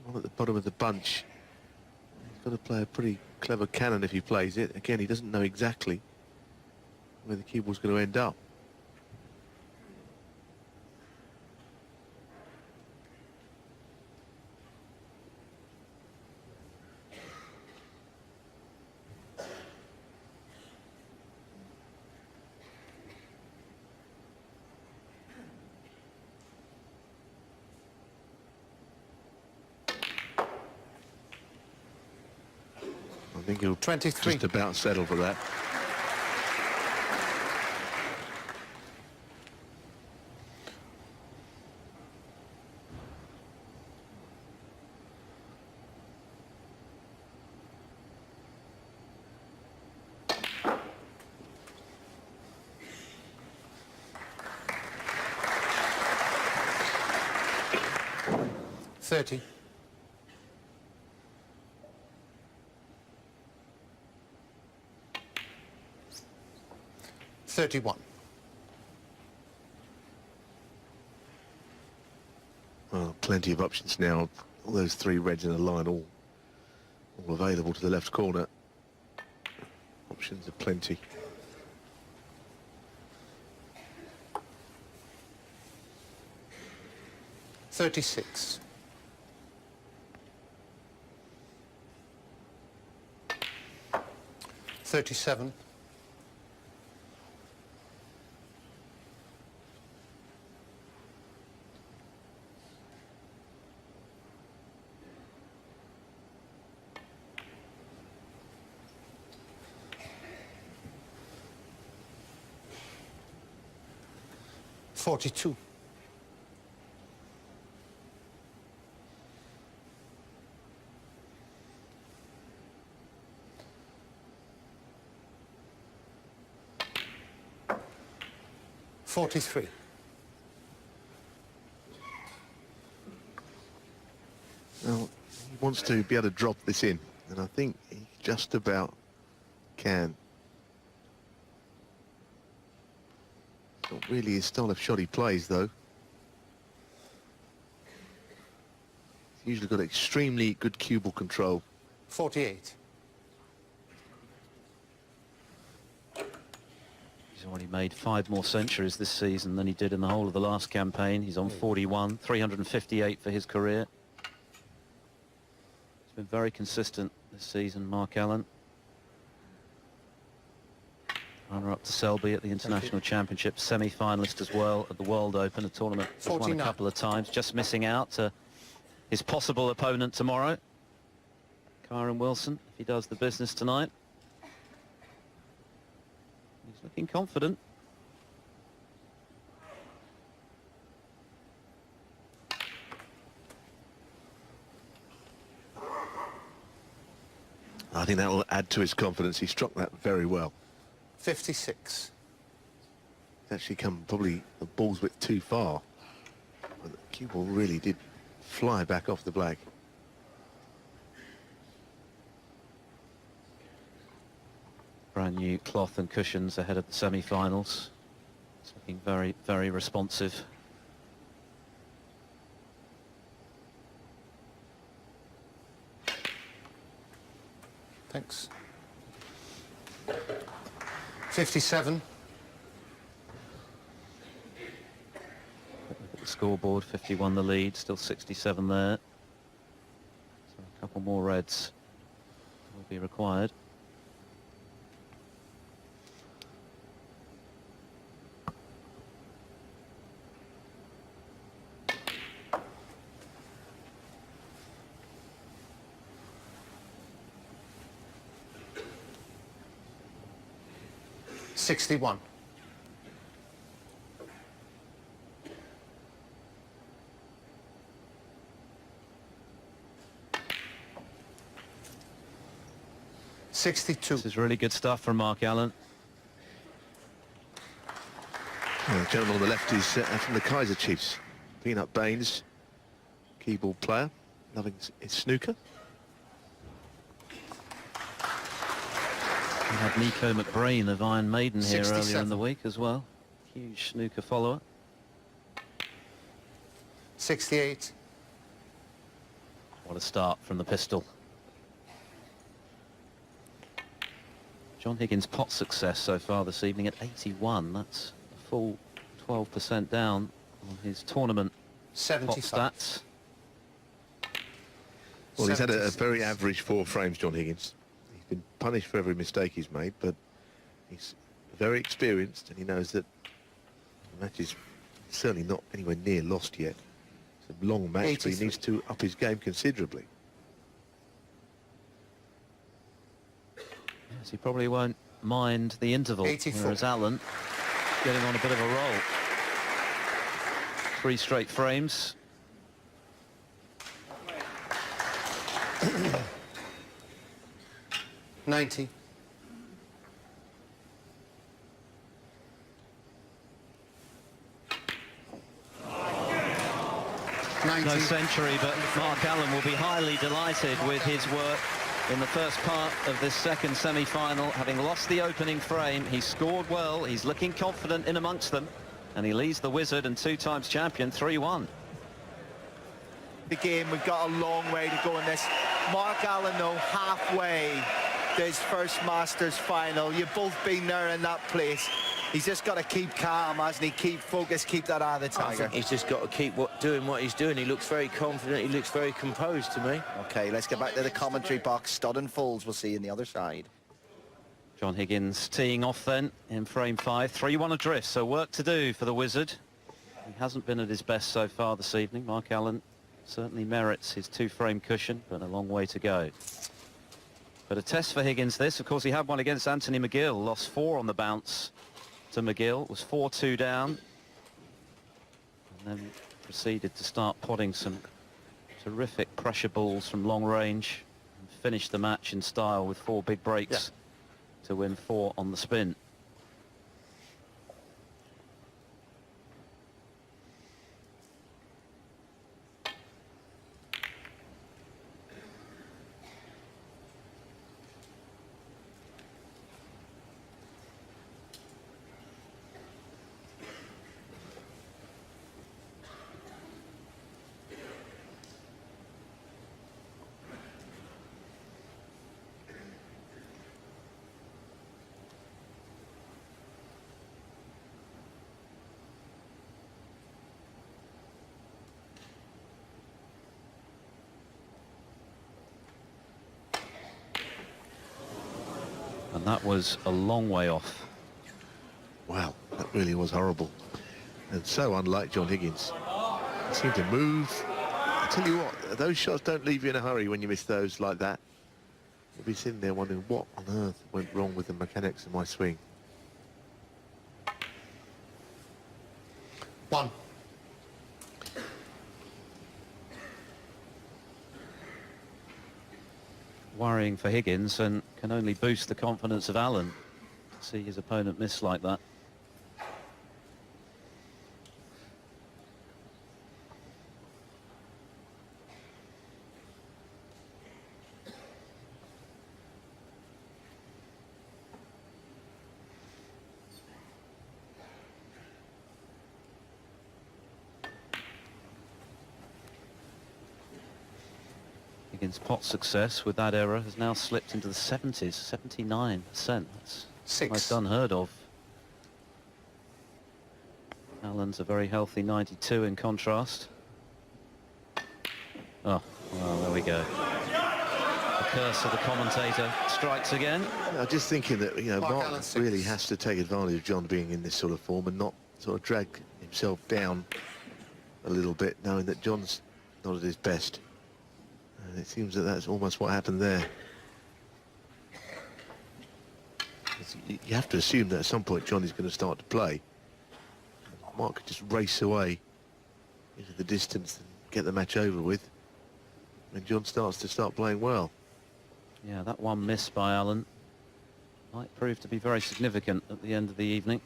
One at the bottom of the bunch. He's got to play a pretty clever cannon if he plays it. Again, he doesn't know exactly where the cue ball's going to end up. I think he'll 23. just about settle for that. $30. 31. Well, plenty of options now. All those three reds in a line, all available to the left corner. Options are plenty. $36. 37. 42. $43. Well, he wants to be able to drop this in, and I think he just about can. Not really his style of shot he plays, though. He's usually got extremely good cue ball control. 48. He's already made 5 more centuries this season than he did in the whole of the last campaign. He's on 41, 358 for his career. He's been very consistent this season, Mark Allen. Runner-up to Selby at the International Championship, semi-finalist as well at the World Open, a tournament he's won a 49. couple of times, just missing out to his possible opponent tomorrow, Kyron Wilson, if he does the business tonight. He's looking confident. I think that will add to his confidence. He struck that very well. 56. He's actually come probably the ball's a bit too far. But the cue ball really did fly back off the black. Brand new cloth and cushions ahead of the semi-finals. It's looking very, very responsive. Thanks. 57. Look at the scoreboard, 51 the lead, still 67 there. So a couple more reds will be required. $61. $62. This is really good stuff from Mark Allen. Well, the gentleman on the left is from the Kaiser Chiefs. Peanut Baines, keyboard player, loving his snooker. We had Nico McBrain of Iron Maiden here earlier in 67. the week as well. Huge snooker follower. 68. What a start from the pistol. John Higgins' pot success so far this evening at 81. That's a full 12% down on his tournament pot 75. stats. Well, he's had a 76. very average 4 frames, John Higgins. He's been punished for every mistake he's made, but he's very experienced and he knows that the match is certainly not anywhere near lost yet. It's a long match, but he 83. needs to up his game considerably. Yes, he probably won't mind the interval, 84. whereas Allen getting on a bit of a roll. 3 straight frames. $90. No century, but Mark Allen will be highly delighted with his work in the first part of this second semi-final. Having lost the opening frame, he scored well, he's looking confident in amongst them, and he leads the Wizard and 2-times champion 3-1. The game, we've got a long way to go in this. Mark Allen, though, halfway to his first Masters final. You've both been there in that place. He's just got to keep calm, hasn't he? Keep focused, keep that eye of the tiger. He's just got to keep doing what he's doing. He looks very confident. He looks very composed to me. Okay, let's get back to the commentary box. Stud and Folds, we'll see you on the other side. John Higgins teeing off then in frame 5, 3-1 adrift, so work to do for the Wizard. He hasn't been at his best so far this evening. Mark Allen certainly merits his 2-frame cushion, but a long way to go. But a test for Higgins this. Of course, he had one against Anthony McGill, lost 4 on the bounce to McGill, was 4-2 down. and then proceeded to start potting some terrific pressure balls from long range and finished the match in style with 4 big breaks to win 4 on the spin. And that was a long way off. Wow, that really was horrible. And so unlike John Higgins. He seemed to move. I tell you what, those shots don't leave you in a hurry when you miss those like that. You'll be sitting there wondering what on earth went wrong with the mechanics of my swing. 1. Worrying for Higgins, and can only boost the confidence of Allen to see his opponent miss like that. Higgins' pot success with that error has now slipped into the 70s, 79%. That's 6. almost unheard of. Allen's a very healthy 92 in contrast. Oh, well, there we go. The curse of the commentator strikes again. I'm just thinking that, you know, Mark Mark Allen, 6. really has to take advantage of John being in this sort of form and not sort of drag himself down a little bit, knowing that John's not at his best. And it seems that that's almost what happened there. You have to assume that at some point John is going to start to play. Mark could just race away into the distance and get the match over with when John starts to playing well. Yeah, that one miss by Allen might prove to be very significant at the end of the evening.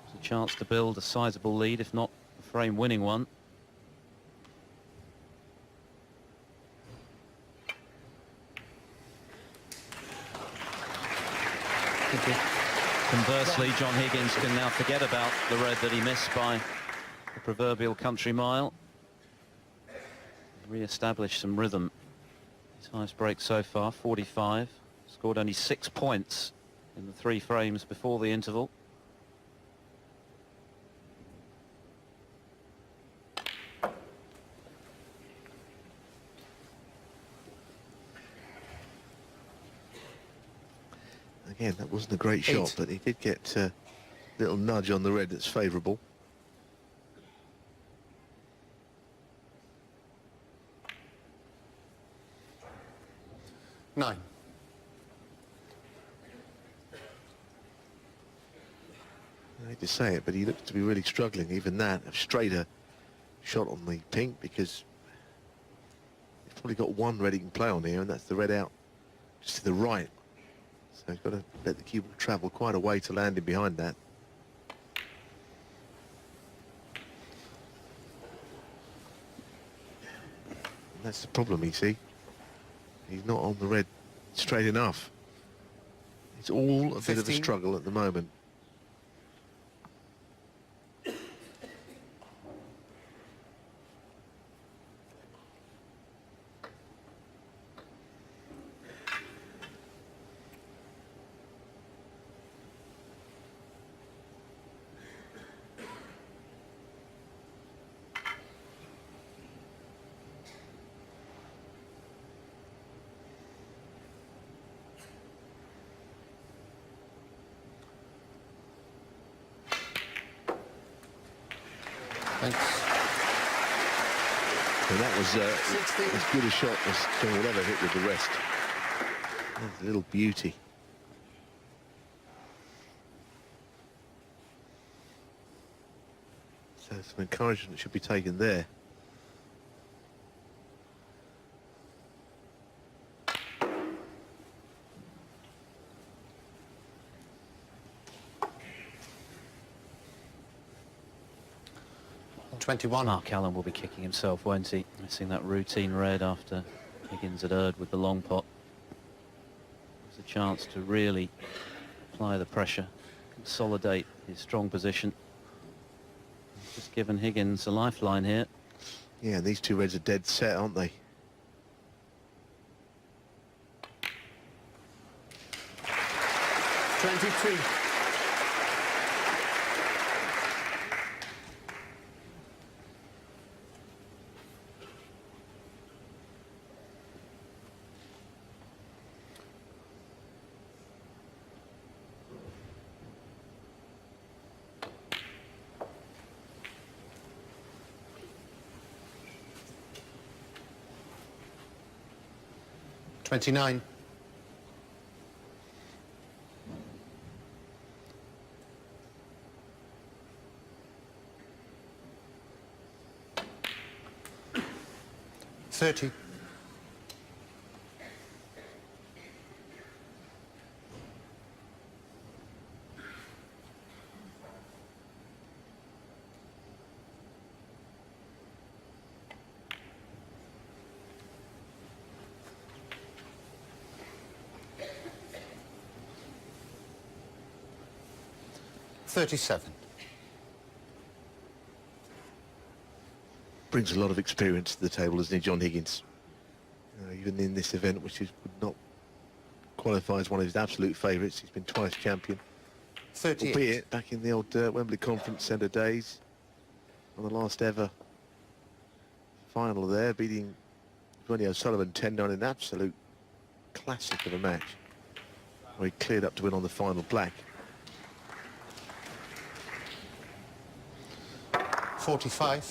There's a chance to build a sizable lead, if not a frame-winning one. Conversely, John Higgins can now forget about the red that he missed by the proverbial country mile. Re-establish some rhythm. His highest break so far, 45. Scored only 6 points in the 3 frames before the interval. Again, that wasn't a great shot, but he did get a little nudge on the red that's favourable. Nine. I hate to say it, but he looks to be really struggling. Even that, a straighter shot on the pink, because he's probably got one red he can play on here, and that's the red out just to the right. So he's got to let the cue ball travel quite a way to land in behind that. And that's the problem, you see. He's not on the red straight enough. It's all a bit of a 15. struggle at the moment. Thanks. And that was as good a shot as John will ever hit with the rest. That's a little beauty. Some encouragement should be taken there. Mark Allen will be kicking himself, won't he? Missing that routine red after Higgins had erred with the long pot. There's a chance to really apply the pressure, consolidate his strong position. Just given Higgins a lifeline here. Yeah, and these two reds are dead set, aren't they? $29. $30. $37. Brings a lot of experience to the table, doesn't he, John Higgins? Even in this event, which would not qualify as one of his absolute favourites. He's been twice champion. 38. Albeit back in the old Wembley Conference Centre days, on the last ever final there, beating Ronnie O'Sullivan 10-9 in an absolute classic of a match, where he cleared up to win on the final black. 45.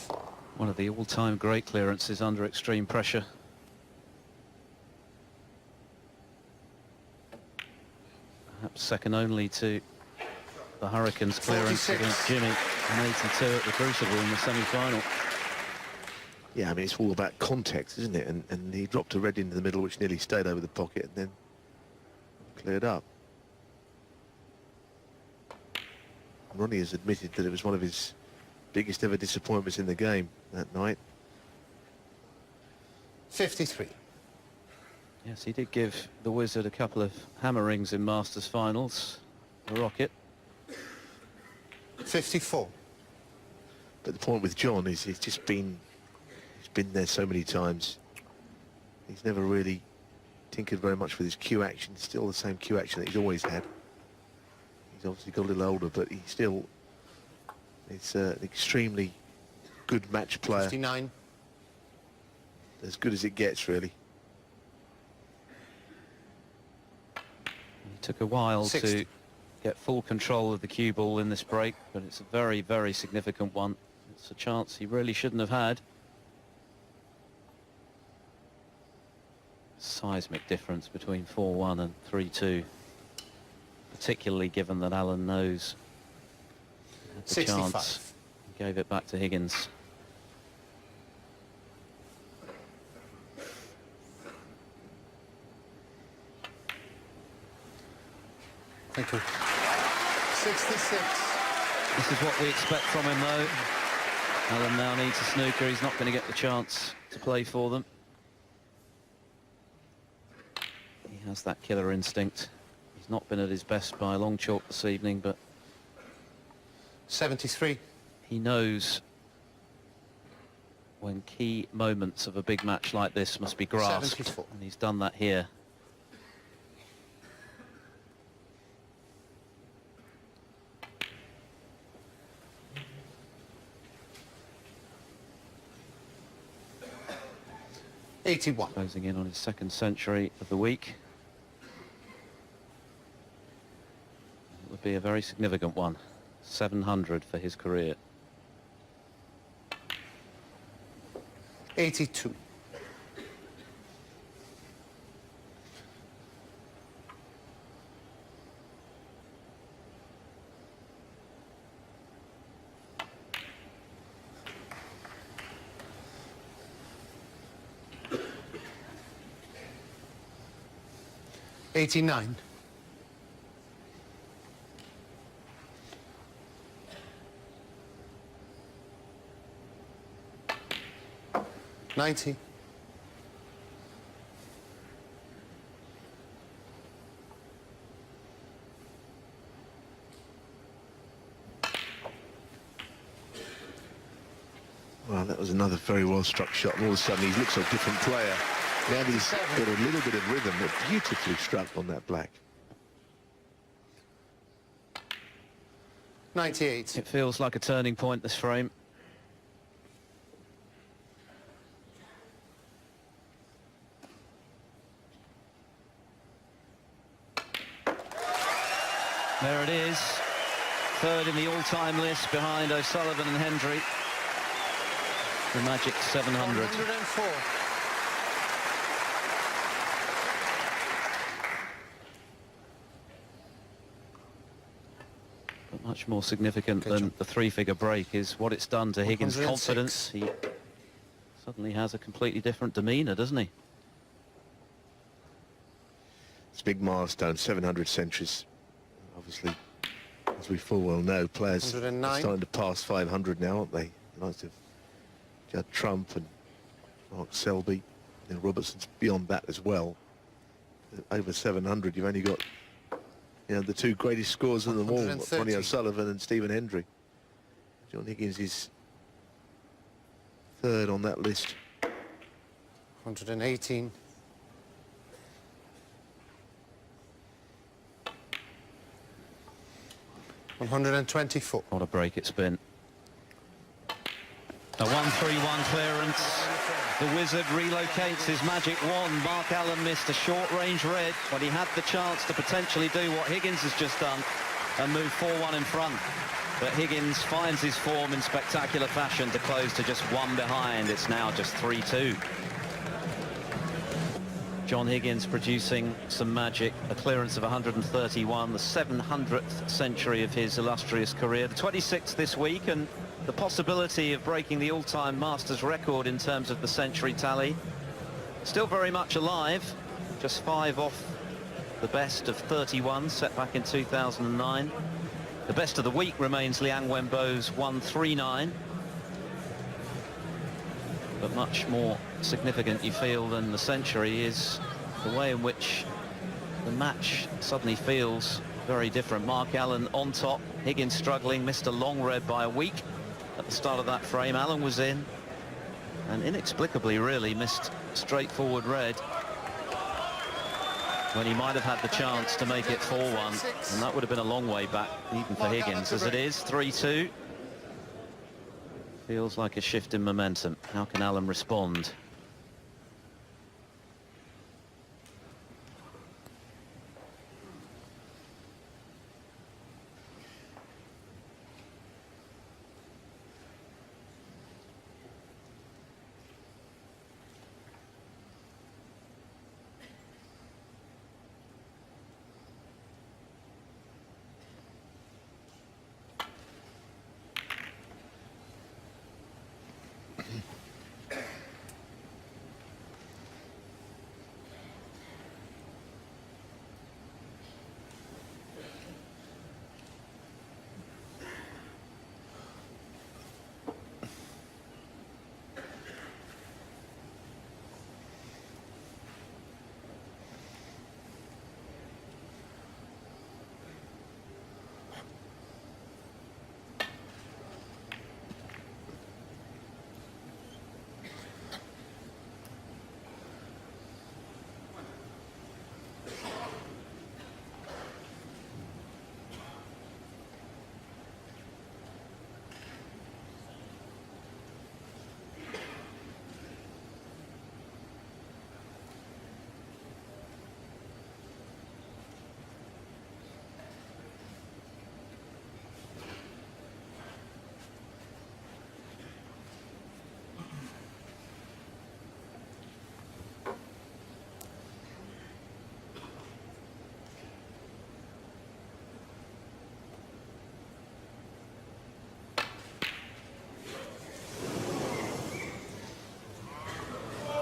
One of the all-time great clearances under extreme pressure. Perhaps second only to the Hurricanes' clearance 46. against Jimmy in 82 at the Crucible in the semi-final. Yeah, I mean, it's all about context, isn't it? And he dropped a red into the middle, which nearly stayed over the pocket and then cleared up. Ronnie has admitted that it was one of his biggest ever disappointments in the game that night. 53. Yes, he did give the Wizard a couple of hammerings in Masters finals. The Rocket. 54. But the point with John is he's been there so many times. He's never really tinkered very much with his cue action. Still the same cue action that he's always had. He's obviously got a little older, but he still is an extremely good match player. 59. As good as it gets, really. It took a while 60. to get full control of the cue ball in this break, but it's a very, very significant one. It's a chance he really shouldn't have had. Seismic difference between 4-1 and 3-2, particularly given that Allen knows he had the 65. chance. He gave it back to Higgins. Thank you. 66. This is what we expect from him, though. Allen now needs a snooker. He's not going to get the chance to play for them. He has that killer instinct. He's not been at his best by a long chalk this evening, but 73. he knows when key moments of a big match like this must be grasped. 74. And he's done that here. $81. Closing in on his second century of the week. It would be a very significant one. 700 for his career. 82. 89. $90. Well, that was another very well struck shot, and all of a sudden he looks like a different player. Now he's got a little bit of rhythm, but beautifully struck on that black. 98. It feels like a turning point, this frame. There it is. Third in the all-time list behind O'Sullivan and Hendry. The magic 700. 104. But much more significant than the three-figure break is what it's done to Higgins' 106. confidence. He suddenly has a completely different demeanour, doesn't he? It's a big milestone, 700 centuries. Obviously, as we full well know, players are 109. starting to pass 500 now, aren't they? The likes of Judd Trump and Mark Selby, and Robertson's beyond that as well. Over 700, you've only got, you know, the two greatest scorers in them all, 130. Ronnie O'Sullivan and Stephen Hendry. John Higgins is third on that list. 118. 124. What a break it's been. A 1-3-1 clearance. The Wizard relocates his magic wand. Mark Allen missed a short-range red when he had the chance to potentially do what Higgins has just done and move 4-1 in front. But Higgins finds his form in spectacular fashion to close to just one behind. It's now just 3-2. John Higgins producing some magic, a clearance of 131, the 700th century of his illustrious career, the 26th this week, and the possibility of breaking the all-time Masters record in terms of the century tally still very much alive, just 5 off the best of 31 set back in 2009. The best of the week remains Liang Wenbo's 139. But much more significant, you feel, than the century is the way in which the match suddenly feels very different. Mark Allen on top, Higgins struggling, missed a long red by a week at the start of that frame. Allen was in and inexplicably really missed straightforward red when he might have had the chance to make it 4-1, and that would have been a long way back even for Higgins. As it is, 3-2. Feels like a shift in momentum. How can Allen respond?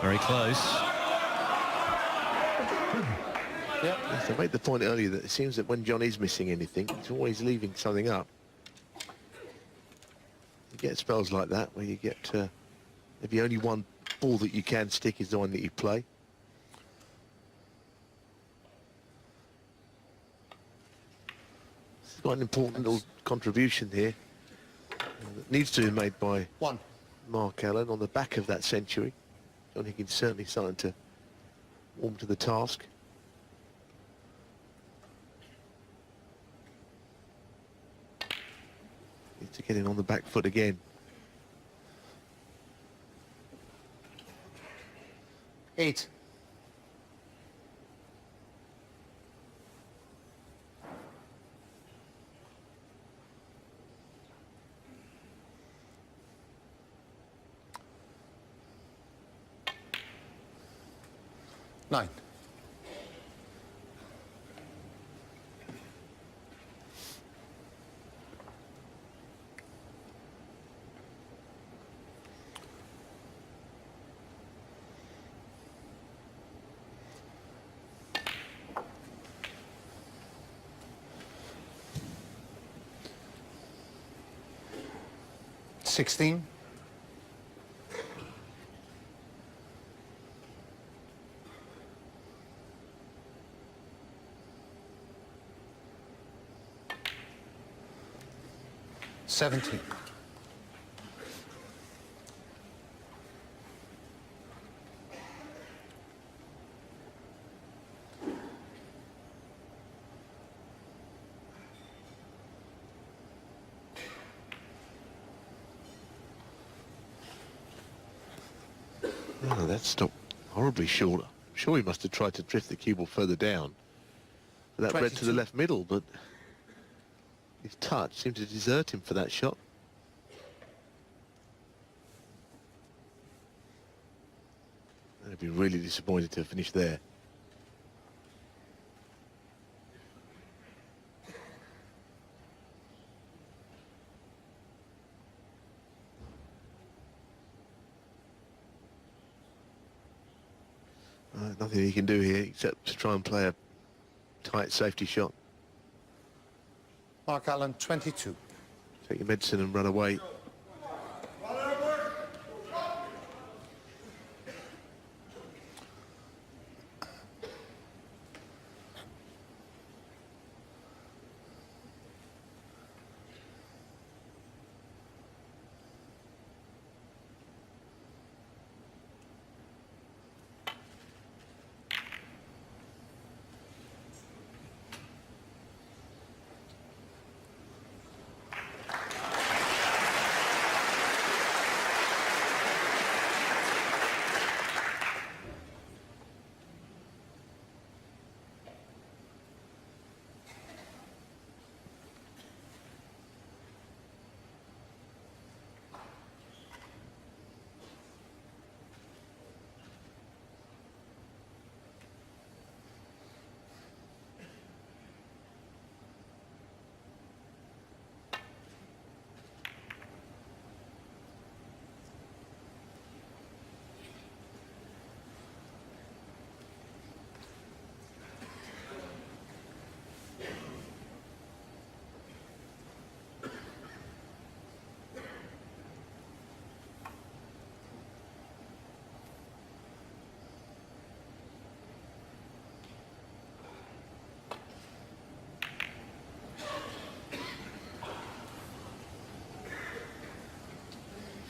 Very close. Yep. Yes, I made the point earlier that it seems that when John is missing anything, he's always leaving something up. You get spells like that where you get maybe only one ball that you can stick is the one that you play. This is quite an important little contribution here that needs to be made by Mark Allen on the back of that century. John Higgins certainly starting to warm to the task. Needs to get in on the back foot again. 8. Nine. Sixteen. 17. Oh, that stopped horribly short. I'm sure he must have tried to drift the cue ball further down. But that read to the left middle, but his touch seemed to desert him for that shot. I'd be really disappointed to finish there. Nothing he can do here except to try and play a tight safety shot. Mark Allen, 22. Take your medicine and run away.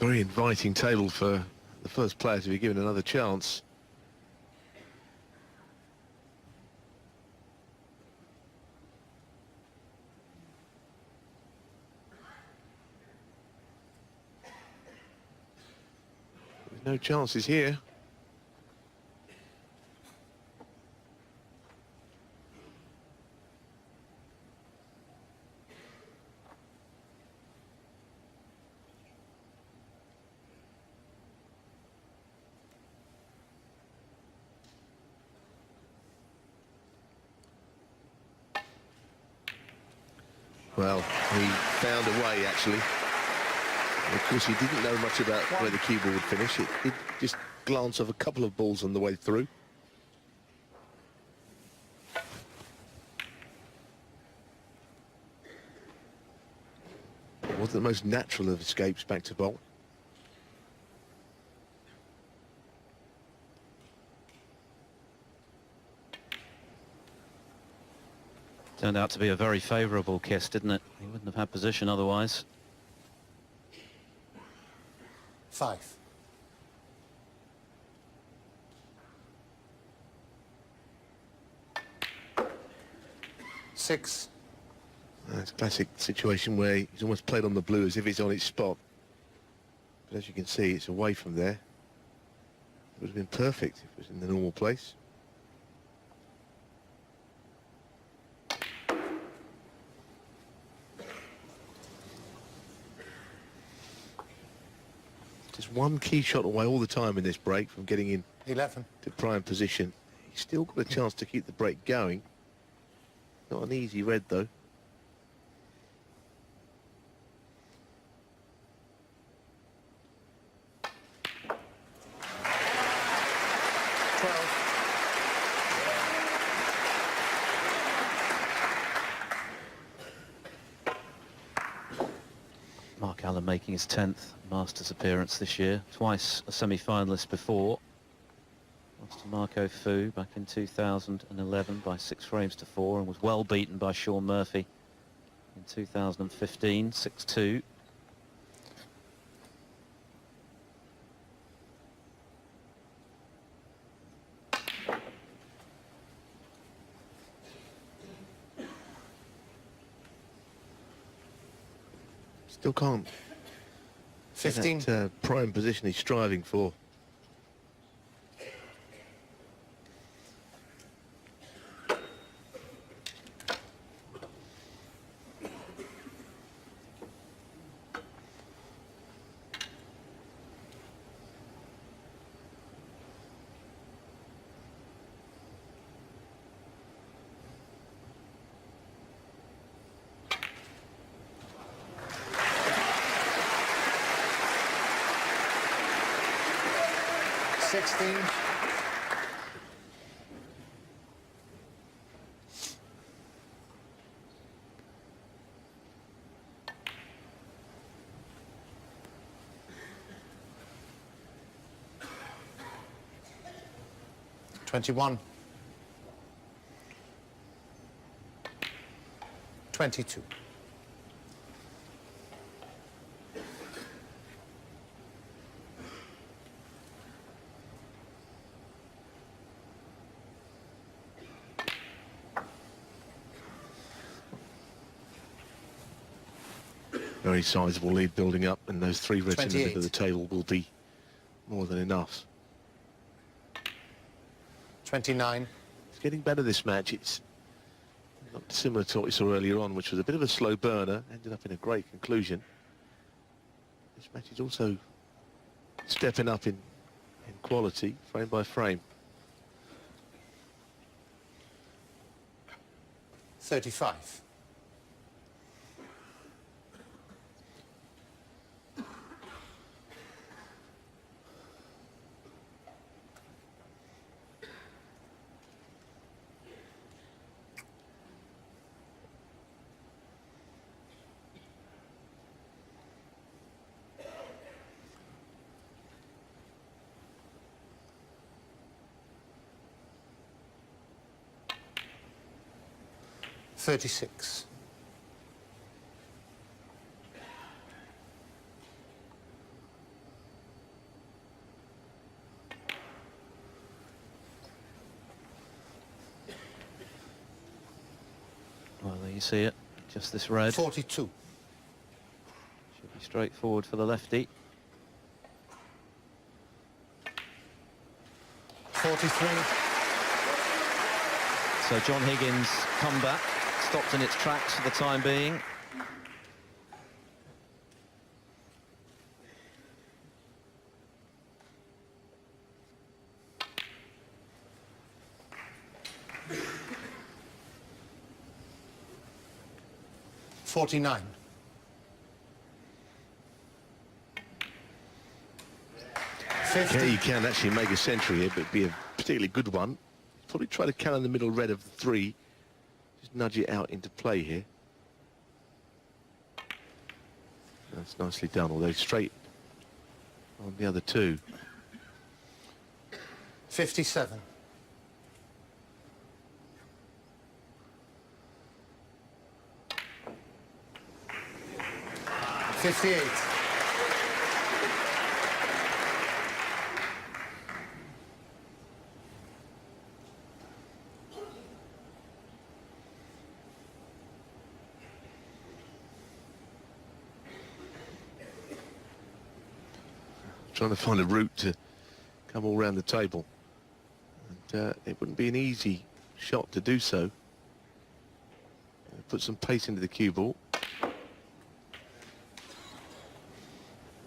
Very inviting table for the first player to be given another chance. There's no chances here. Well, he found a way, actually. Of course, he didn't know much about where the cue ball would finish. It just glanced off a couple of balls on the way through. the most natural of escapes back to bowl. Turned out to be a very favourable kiss, didn't it? He wouldn't have had position otherwise. 5. Six. It's a classic situation where he's almost played on the blue as if he's on its spot. But as you can see, it's away from there. It would have been perfect if it was in the normal place. Just one key shot away all the time in this break from getting in 11. to prime position. He's still got a chance to keep the break going. Not an easy red though. Mark Allen making his 10th Masters appearance this year, twice a semi-finalist before. Lost to Marco Fu back in 2011 by 6 frames to 4 and was well beaten by Sean Murphy in 2015, 6-2. Still can't. 15. That prime position he's striving for. $21. 22. Very sizable lead building up, and those 3 reds in the 28. middle of the table will be more than enough. 29. It's getting better this match. It's not dissimilar to what we saw earlier on, which was a bit of a slow burner, ended up in a great conclusion. This match is also stepping up in quality, frame by frame. 35. $36. Well, there you see it, just this red. 42. Should be straightforward for the lefty. 43. So John Higgins' comeback stopped in its tracks for the time being. $49. Yeah, you can actually make a century here, but be a particularly good one. Probably try to count in the middle red of the 3. Just nudge it out into play here. That's nicely done, although straight on the other two. 57. 58. Trying to find a route to come all round the table. And it wouldn't be an easy shot to do so. Put some pace into the cue ball.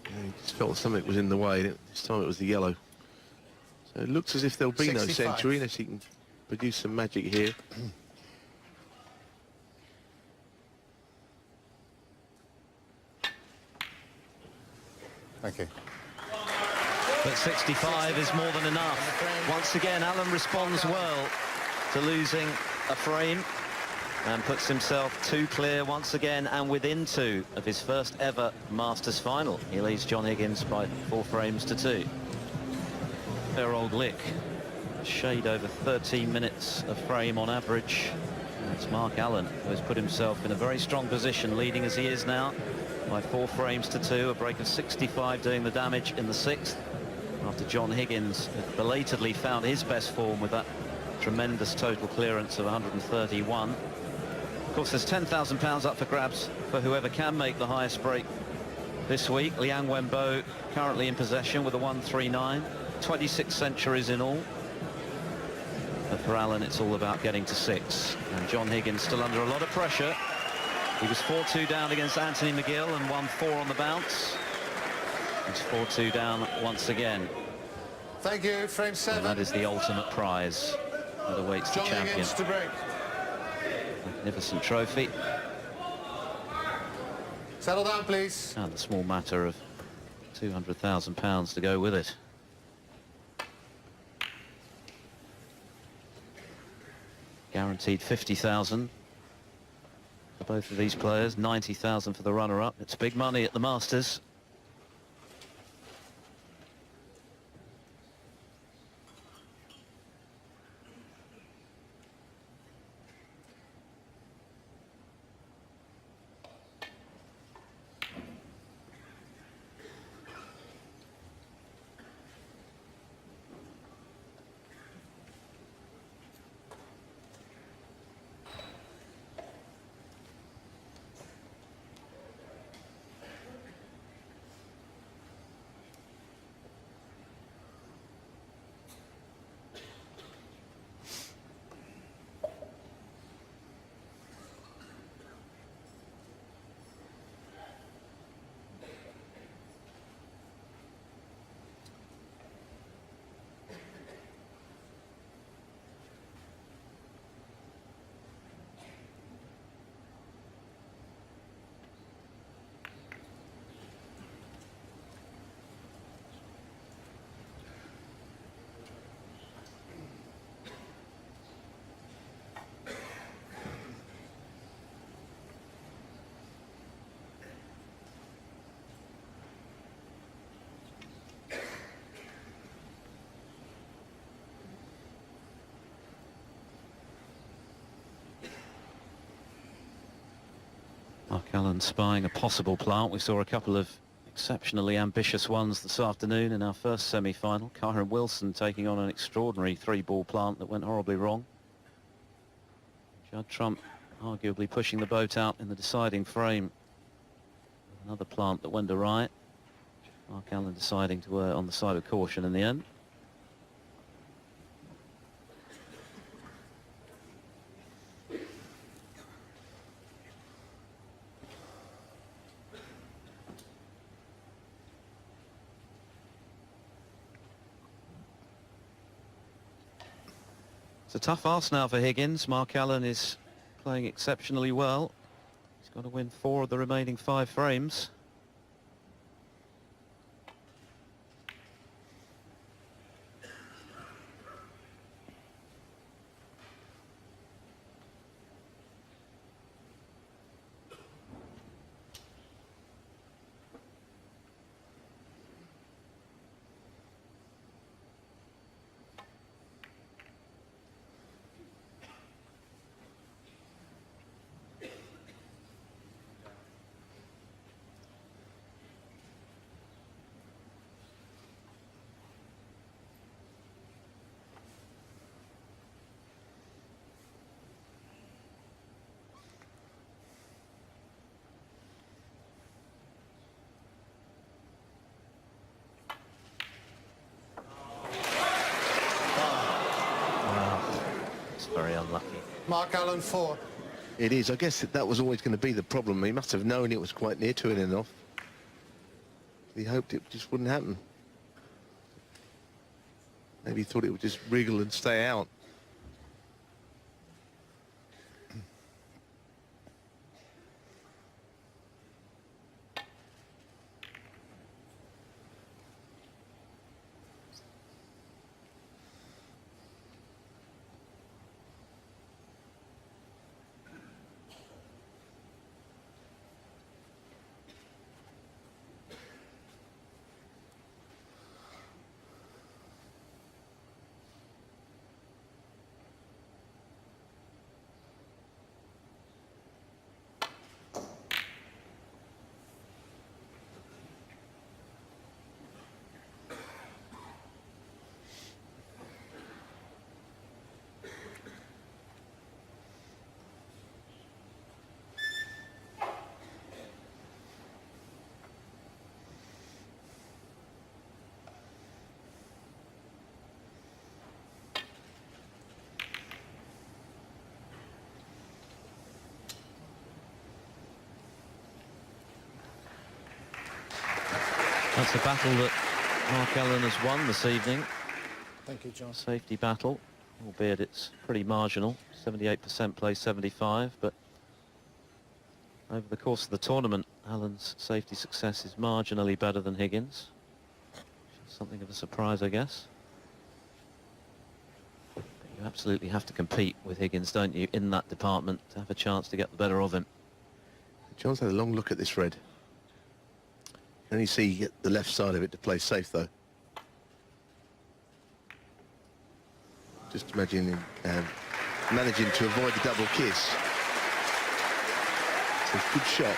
He just felt something was in the way. This time it was the yellow. So it looks as if there'll be 65. no century unless he can produce some magic here. Thank you. But 65 is more than enough. Once again, Allen responds well to losing a frame and puts himself 2 clear once again and within 2 of his first ever Masters final. He leads John Higgins by 4 frames to 2. Fair old lick. Shade over 13 minutes a frame on average. And it's Mark Allen who has put himself in a very strong position, leading as he is now by 4 frames to 2, a break of 65 doing the damage in the 6th, after John Higgins had belatedly found his best form with that tremendous total clearance of 131. Of course, there's £10,000 up for grabs for whoever can make the highest break this week. Liang Wenbo currently in possession with a 139, 26 centuries in all. But for Allen, it's all about getting to 6. And John Higgins still under a lot of pressure. He was 4-2 down against Anthony McGill and won 4 on the bounce. He's 4-2 down once again. Thank you. Frame 7. And that is the ultimate prize that awaits the John champion. Higgins to break. Magnificent trophy. Settle down, please. And a small matter of £200,000 to go with it. Guaranteed 50,000 for both of these players, 90,000 for the runner-up. It's big money at the Masters. Mark Allen spying a possible plant. We saw a couple of exceptionally ambitious ones this afternoon in our first semi-final. Kyron Wilson taking on an extraordinary 3-ball plant that went horribly wrong. Judd Trump arguably pushing the boat out in the deciding frame. Another plant that went awry. Mark Allen deciding to err on the side of caution in the end. It's a tough ask now for Higgins. Mark Allen is playing exceptionally well. He's got to win 4 of the remaining 5 frames. very unlucky. Mark Allen 4. It is. I guess that was always going to be the problem. He must have known it was quite near to it enough. He hoped it just wouldn't happen. Maybe he thought it would just wriggle and stay out. That's a battle that Mark Allen has won this evening. Thank you, John. Safety battle, albeit it's pretty marginal. 78% plays 75, but over the course of the tournament, Allen's safety success is marginally better than Higgins. Something of a surprise, I guess. But you absolutely have to compete with Higgins, don't you, in that department to have a chance to get the better of him. John's had a long look at this red. Only see the left side of it to play safe, though. Just imagine him managing to avoid the double kiss. It's a good shot,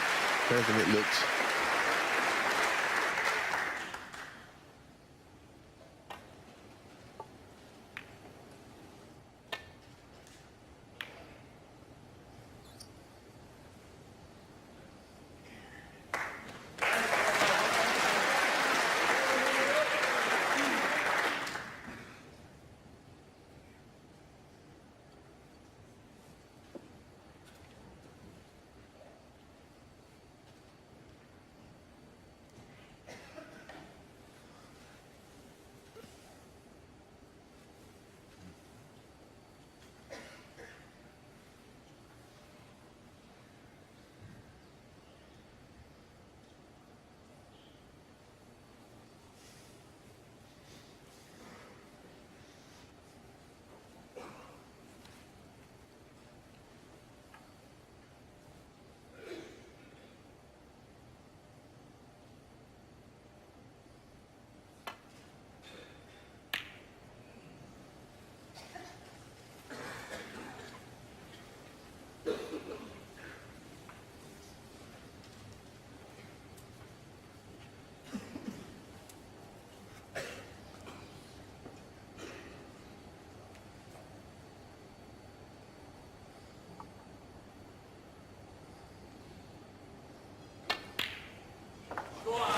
better than it looked.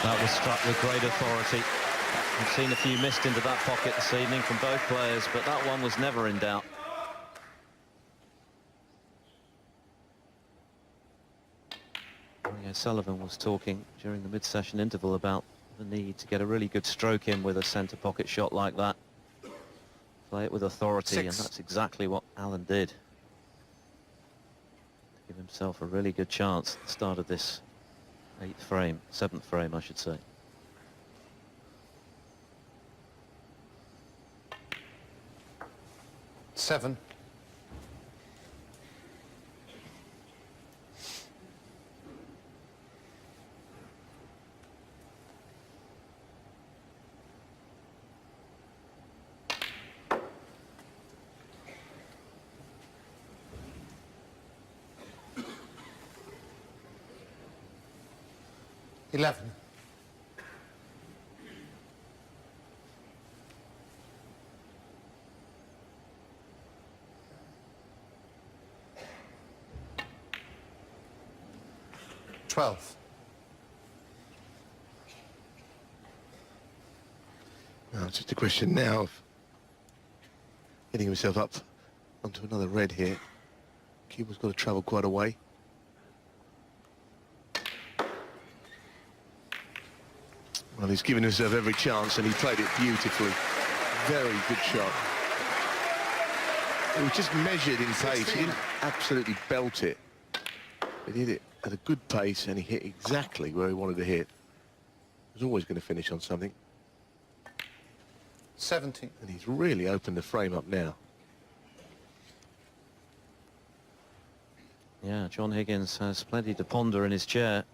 That was struck with great authority. We've seen a few missed into that pocket this evening from both players, but that one was never in doubt. Sullivan was talking during the mid-session interval about the need to get a really good stroke in with a centre pocket shot like that. Play it with authority, and that's exactly what Allen did. To give himself a really good chance at the start of this seventh frame, I should say. Seven. Eleven. Twelve. Well, it's just a question now of getting himself up onto another red here. Cuba's got to travel quite a way. Well, he's given himself every chance and he played it beautifully. Very good shot. It was just measured in pace. He didn't absolutely belt it. He did it at a good pace and he hit exactly where he wanted to hit. He was always going to finish on something. 17. And he's really opened the frame up now. Yeah, John Higgins has plenty to ponder in his chair.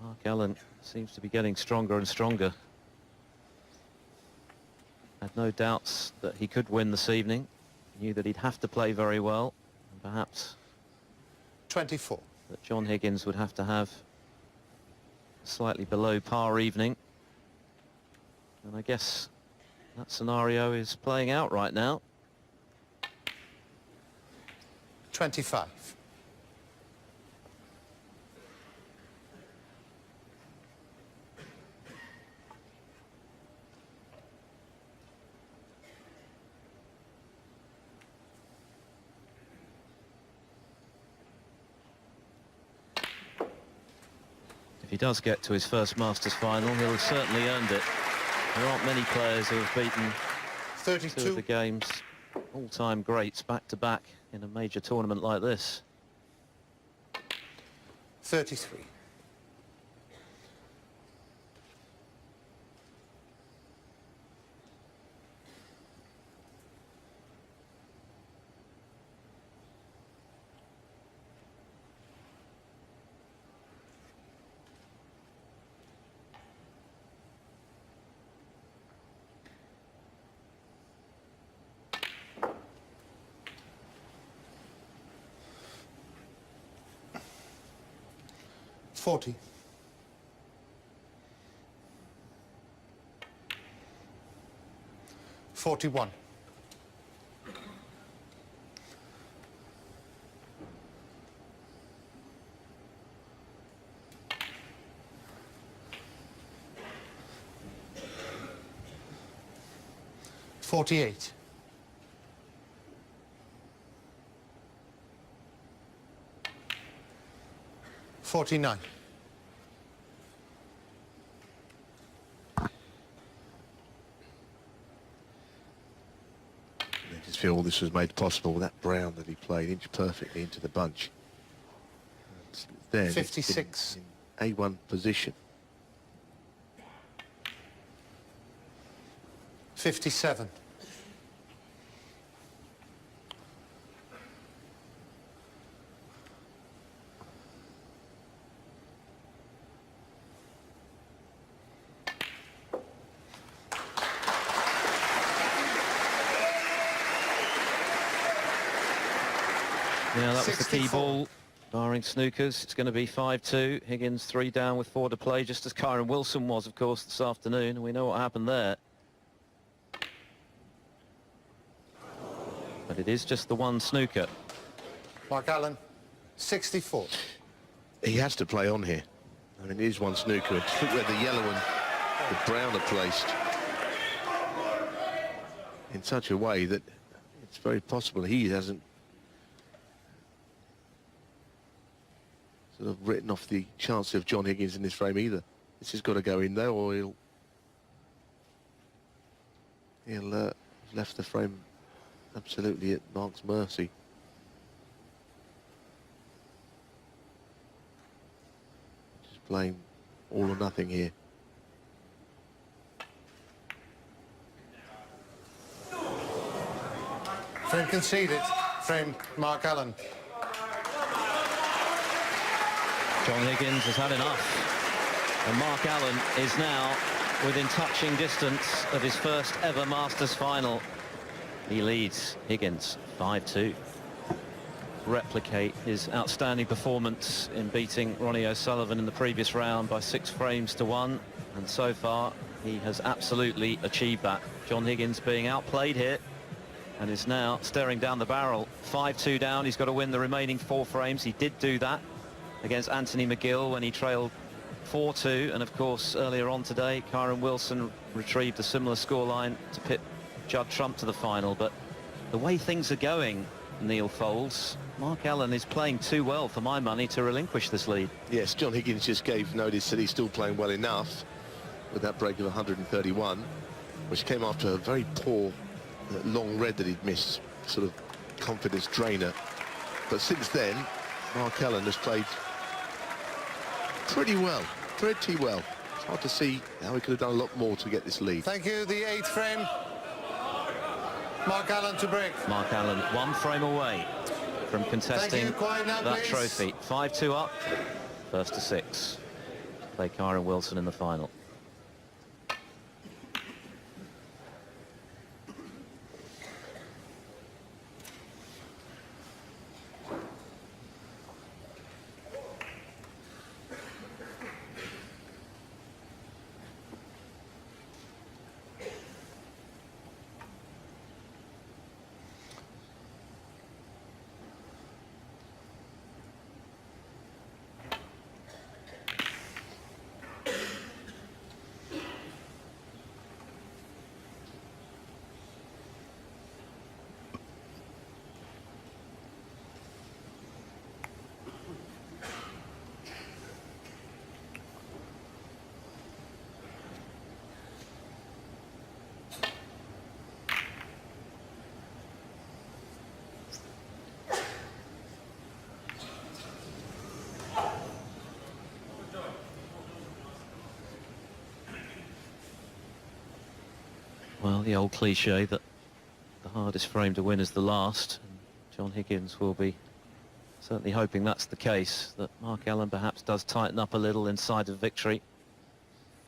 Mark Allen seems to be getting stronger and stronger. Had no doubts that he could win this evening. Knew that he'd have to play very well. And perhaps 24. that John Higgins would have to have a slightly below par evening. And I guess that scenario is playing out right now. 25. If he does get to his first Masters final, he'll have certainly earned it. There aren't many players who have beaten 32. two of the game's all-time greats back-to-back in a major tournament like this. 33. $40. 41. 48. 49. I just feel all this was made possible with that brown that he played inch perfectly into the bunch. And there, 56. in A1 position. 57. Yeah, that was the key 64. ball. Barring snookers, it's going to be 5-2. Higgins 3 down with 4 to play, just as Kyron Wilson was, of course, this afternoon. And we know what happened there. But it is just the one snooker. Mark Allen, 64. He has to play on here. I mean, it is one snooker. Look where the yellow and the brown are placed. In such a way that it's very possible he hasn't sort of written off the chance of John Higgins in this frame either. This has got to go in there or he'll left the frame absolutely at Mark's mercy. Just playing all or nothing here. Frame conceded. Frame Mark Allen. John Higgins has had enough. And Mark Allen is now within touching distance of his first ever Masters final. He leads Higgins 5-2. Replicate his outstanding performance in beating Ronnie O'Sullivan in the previous round by 6 frames to 1. And so far, he has absolutely achieved that. John Higgins being outplayed here and is now staring down the barrel. 5-2 down. He's got to win the remaining 4 frames. He did do that against Anthony McGill when he trailed 4-2. And of course, earlier on today, Kyron Wilson retrieved a similar scoreline to pit Judd Trump to the final. But the way things are going, Neil Foles, Mark Allen is playing too well for my money to relinquish this lead. Yes, John Higgins just gave notice that he's still playing well enough with that break of 131, which came after a very poor long red that he'd missed, sort of confidence drainer. But since then, Mark Allen has played pretty well. It's hard to see how he could have done a lot more to get this lead. Thank you. The 8th frame. Mark Allen to break. Mark Allen 1 frame away from contesting Quiet now, that please. trophy. 5-2 up, first to 6. Play Kyron Wilson in the final. Well, the old cliche that the hardest frame to win is the last. And John Higgins will be certainly hoping that's the case, that Mark Allen perhaps does tighten up a little inside of victory.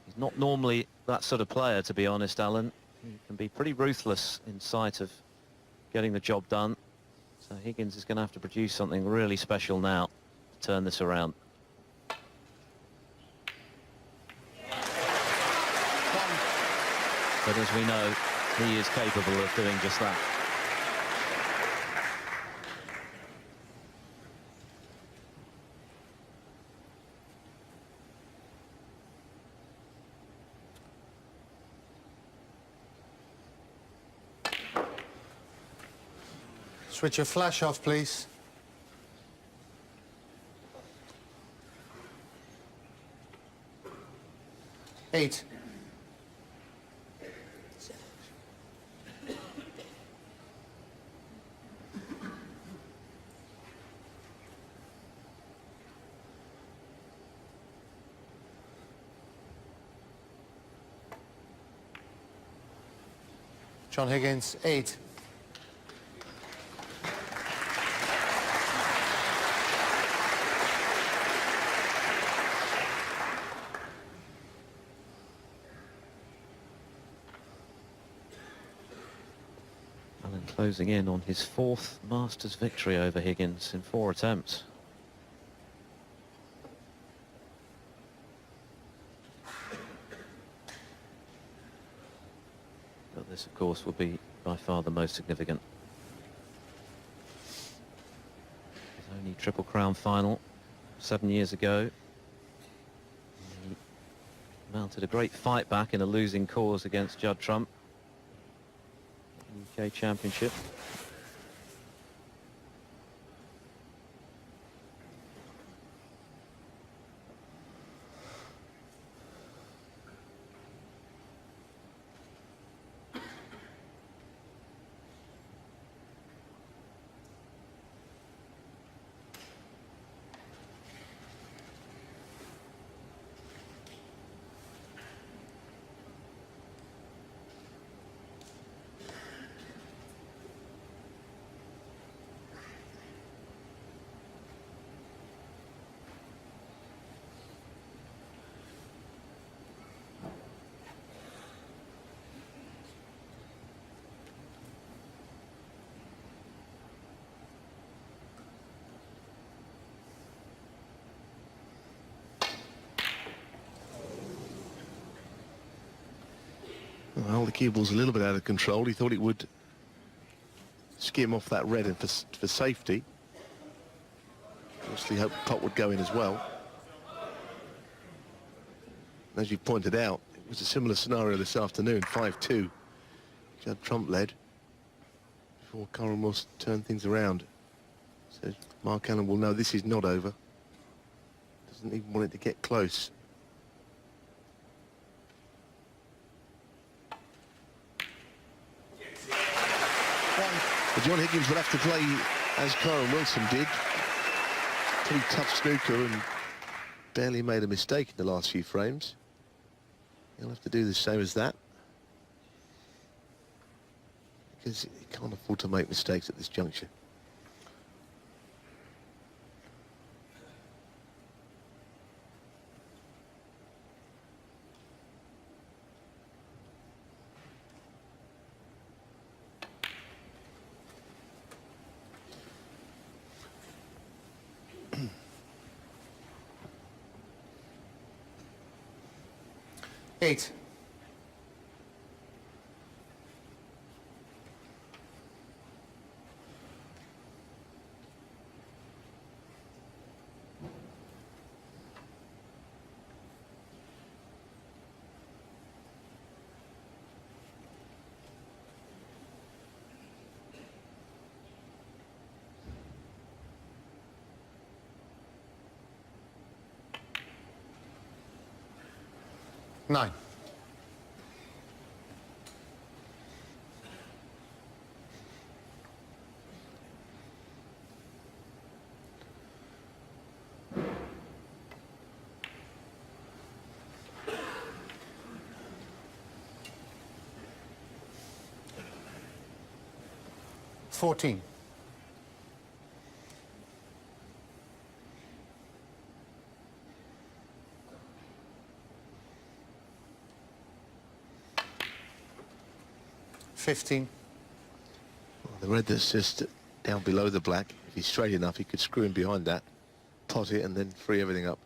He's not normally that sort of player, to be honest, Allen. He can be pretty ruthless in sight of getting the job done. So Higgins is going to have to produce something really special now to turn this around. But as we know, he is capable of doing just that. Switch your flash off, please. Eight. John Higgins, 8. Allen closing in on his 4th Masters victory over Higgins in 4 attempts. But this, of course, will be by far the most significant. His only Triple Crown final 7 years ago. He mounted a great fight back in a losing cause against Judd Trump. UK Championship. Well, the cue ball's a little bit out of control. He thought it would skim off that red and for safety. Obviously hoped the pot would go in as well. As you pointed out, it was a similar scenario this afternoon, 5-2. Judd Trump led before Coral Wilson turn things around. So Mark Allen will know this is not over. Doesn't even want it to get close. But John Higgins will have to play as Coral Wilson did. Pretty tough snooker and barely made a mistake in the last few frames. He'll have to do the same as that, because he can't afford to make mistakes at this juncture. Eight. Nine. Fourteen. 15. Well, the red that's just down below the black, if he's straight enough, he could screw in behind that, pot it, and then free everything up.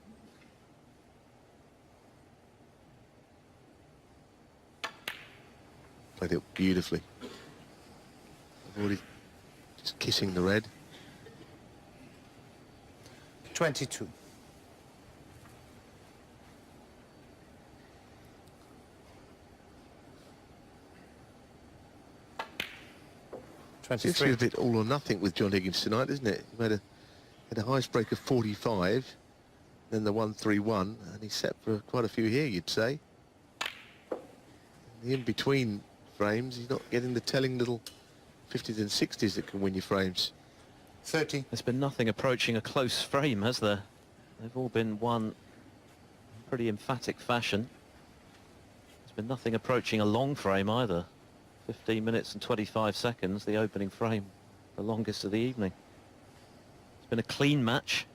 Played it beautifully. Already just kissing the red. 22. Seems to be a bit all or nothing with John Higgins tonight, isn't it? He had a highest break of 45, then the 1-3-1, and he's set for quite a few here, you'd say. The in-between frames, he's not getting the telling little 50s and 60s that can win you frames. 30. There's been nothing approaching a close frame, has there? They've all been won in pretty emphatic fashion. There's been nothing approaching a long frame either. 15 minutes and 25 seconds, the opening frame, the longest of the evening. It's been a clean match.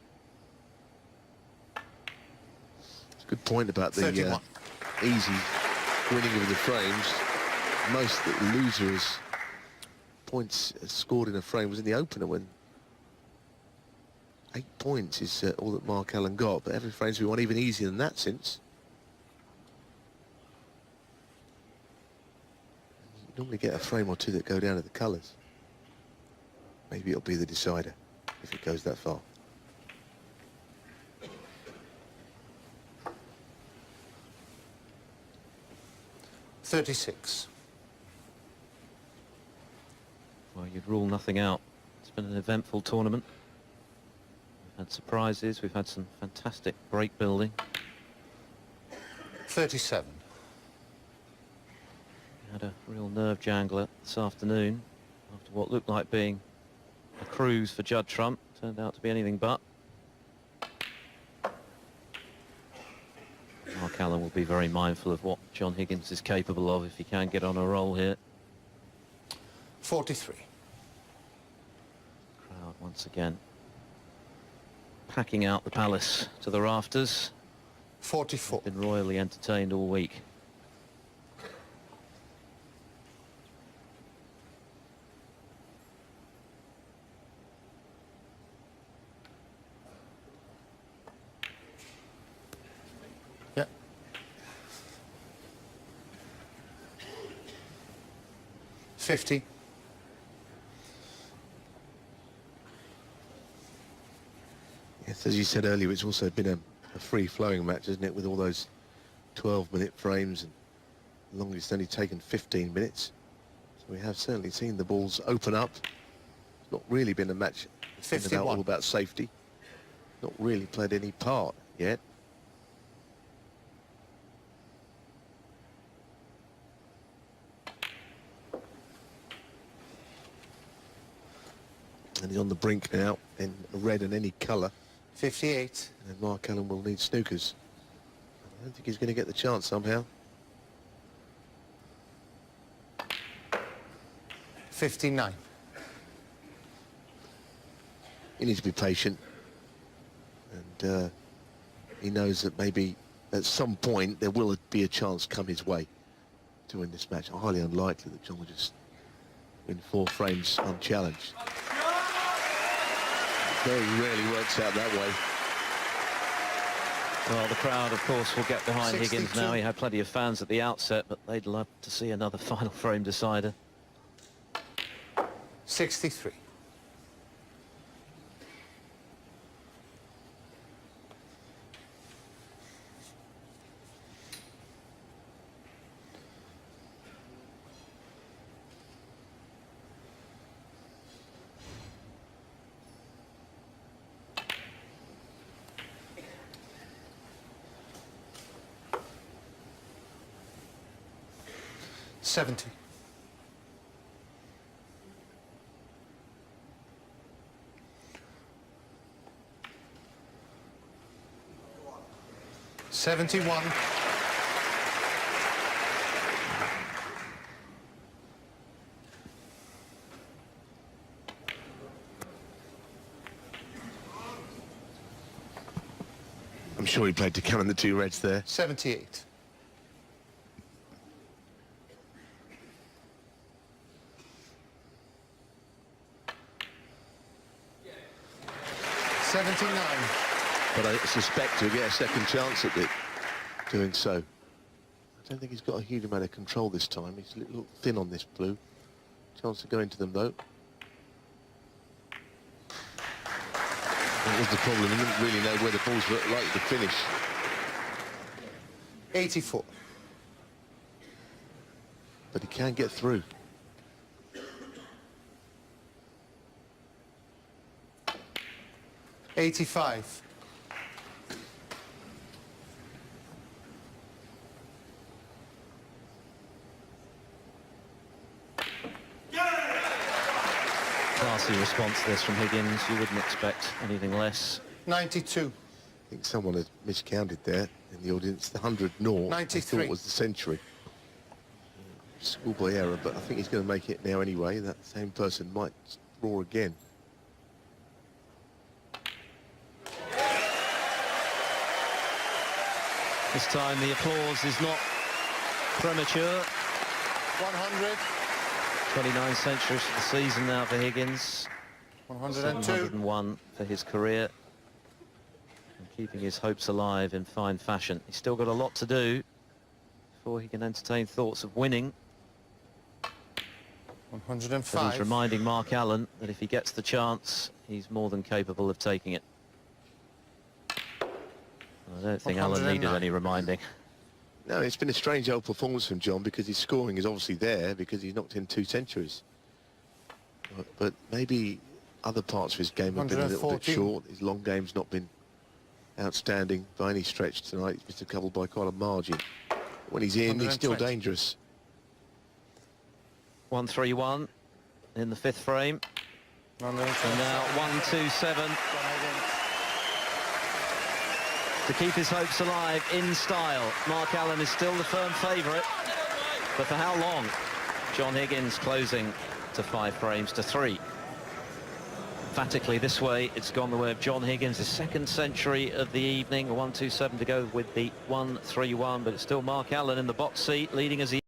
It's a good point about the easy winning of the frames. Most that the losers points scored in a frame was in the opener, when 8 points is all that Mark Allen got, but every frame's been won even easier than that since. You normally get a frame or two that go down to the colours. Maybe it'll be the decider if it goes that far. $36. Well, you'd rule nothing out. It's been an eventful tournament. We've had surprises, we've had some fantastic break building. 37. We had a real nerve jangler this afternoon after what looked like being a cruise for Judd Trump. Turned out to be anything but. Mark Allen will be very mindful of what John Higgins is capable of if he can get on a roll here. 43. Crowd once again packing out the palace to the rafters. 44. Been royally entertained all week. Yeah. $50. Yes, as you said earlier, it's also been a free-flowing match, isn't it, with all those 12-minute frames, and the longest only taken 15 minutes. So We have certainly seen the balls open up. It's not really been a match that's been all about safety. Not really played any part yet. And he's on the brink now in red and any colour. 58. And Mark Allen will need snookers. I don't think he's going to get the chance somehow. 59. He needs to be patient. And he knows that maybe at some point there will be a chance come his way to win this match. Highly unlikely that John will just win 4 frames unchallenged. Very rarely works out that way. Well, the crowd, of course, will get behind 62. Higgins now. He had plenty of fans at the outset, but they'd love to see another final frame decider. 63. $70. $71. I'm sure he played to count the 2 reds there. 78. $79. But I suspect he'll get a second chance at it, doing so. I don't think he's got a huge amount of control this time. He's a little thin on this blue. Chance to go into them, though. That was the problem. He didn't really know where the balls were likely to finish. 84. But he can get through. $85. Classy response to this from Higgins. You wouldn't expect anything less. 92. I think someone had miscounted there in the audience. The 100 naught, 93. I thought was the century. Schoolboy error, but I think he's going to make it now anyway. That same person might roar again. This time the applause is not premature. 100. 29 centuries for the season now for Higgins. 102. 701 for his career. And keeping his hopes alive in fine fashion. He's still got a lot to do before he can entertain thoughts of winning. 105. But he's reminding Mark Allen that if he gets the chance, he's more than capable of taking it. I don't think Allen needed any reminding. No, it's been a strange old performance from John because his scoring is obviously there because he's knocked in 2 centuries. But maybe other parts of his game have been a little bit short. His long game's not been outstanding by any stretch tonight. He's missed a couple by quite a margin. When he's in, he's still dangerous. 131 in the 5th frame. And now 127. To keep his hopes alive in style. Mark Allen is still the firm favourite. But for how long? John Higgins closing to 5 frames to 3. Emphatically this way, it's gone the way of John Higgins, his 2nd century of the evening. 127 to go with the 131, but it's still Mark Allen in the box seat, leading as he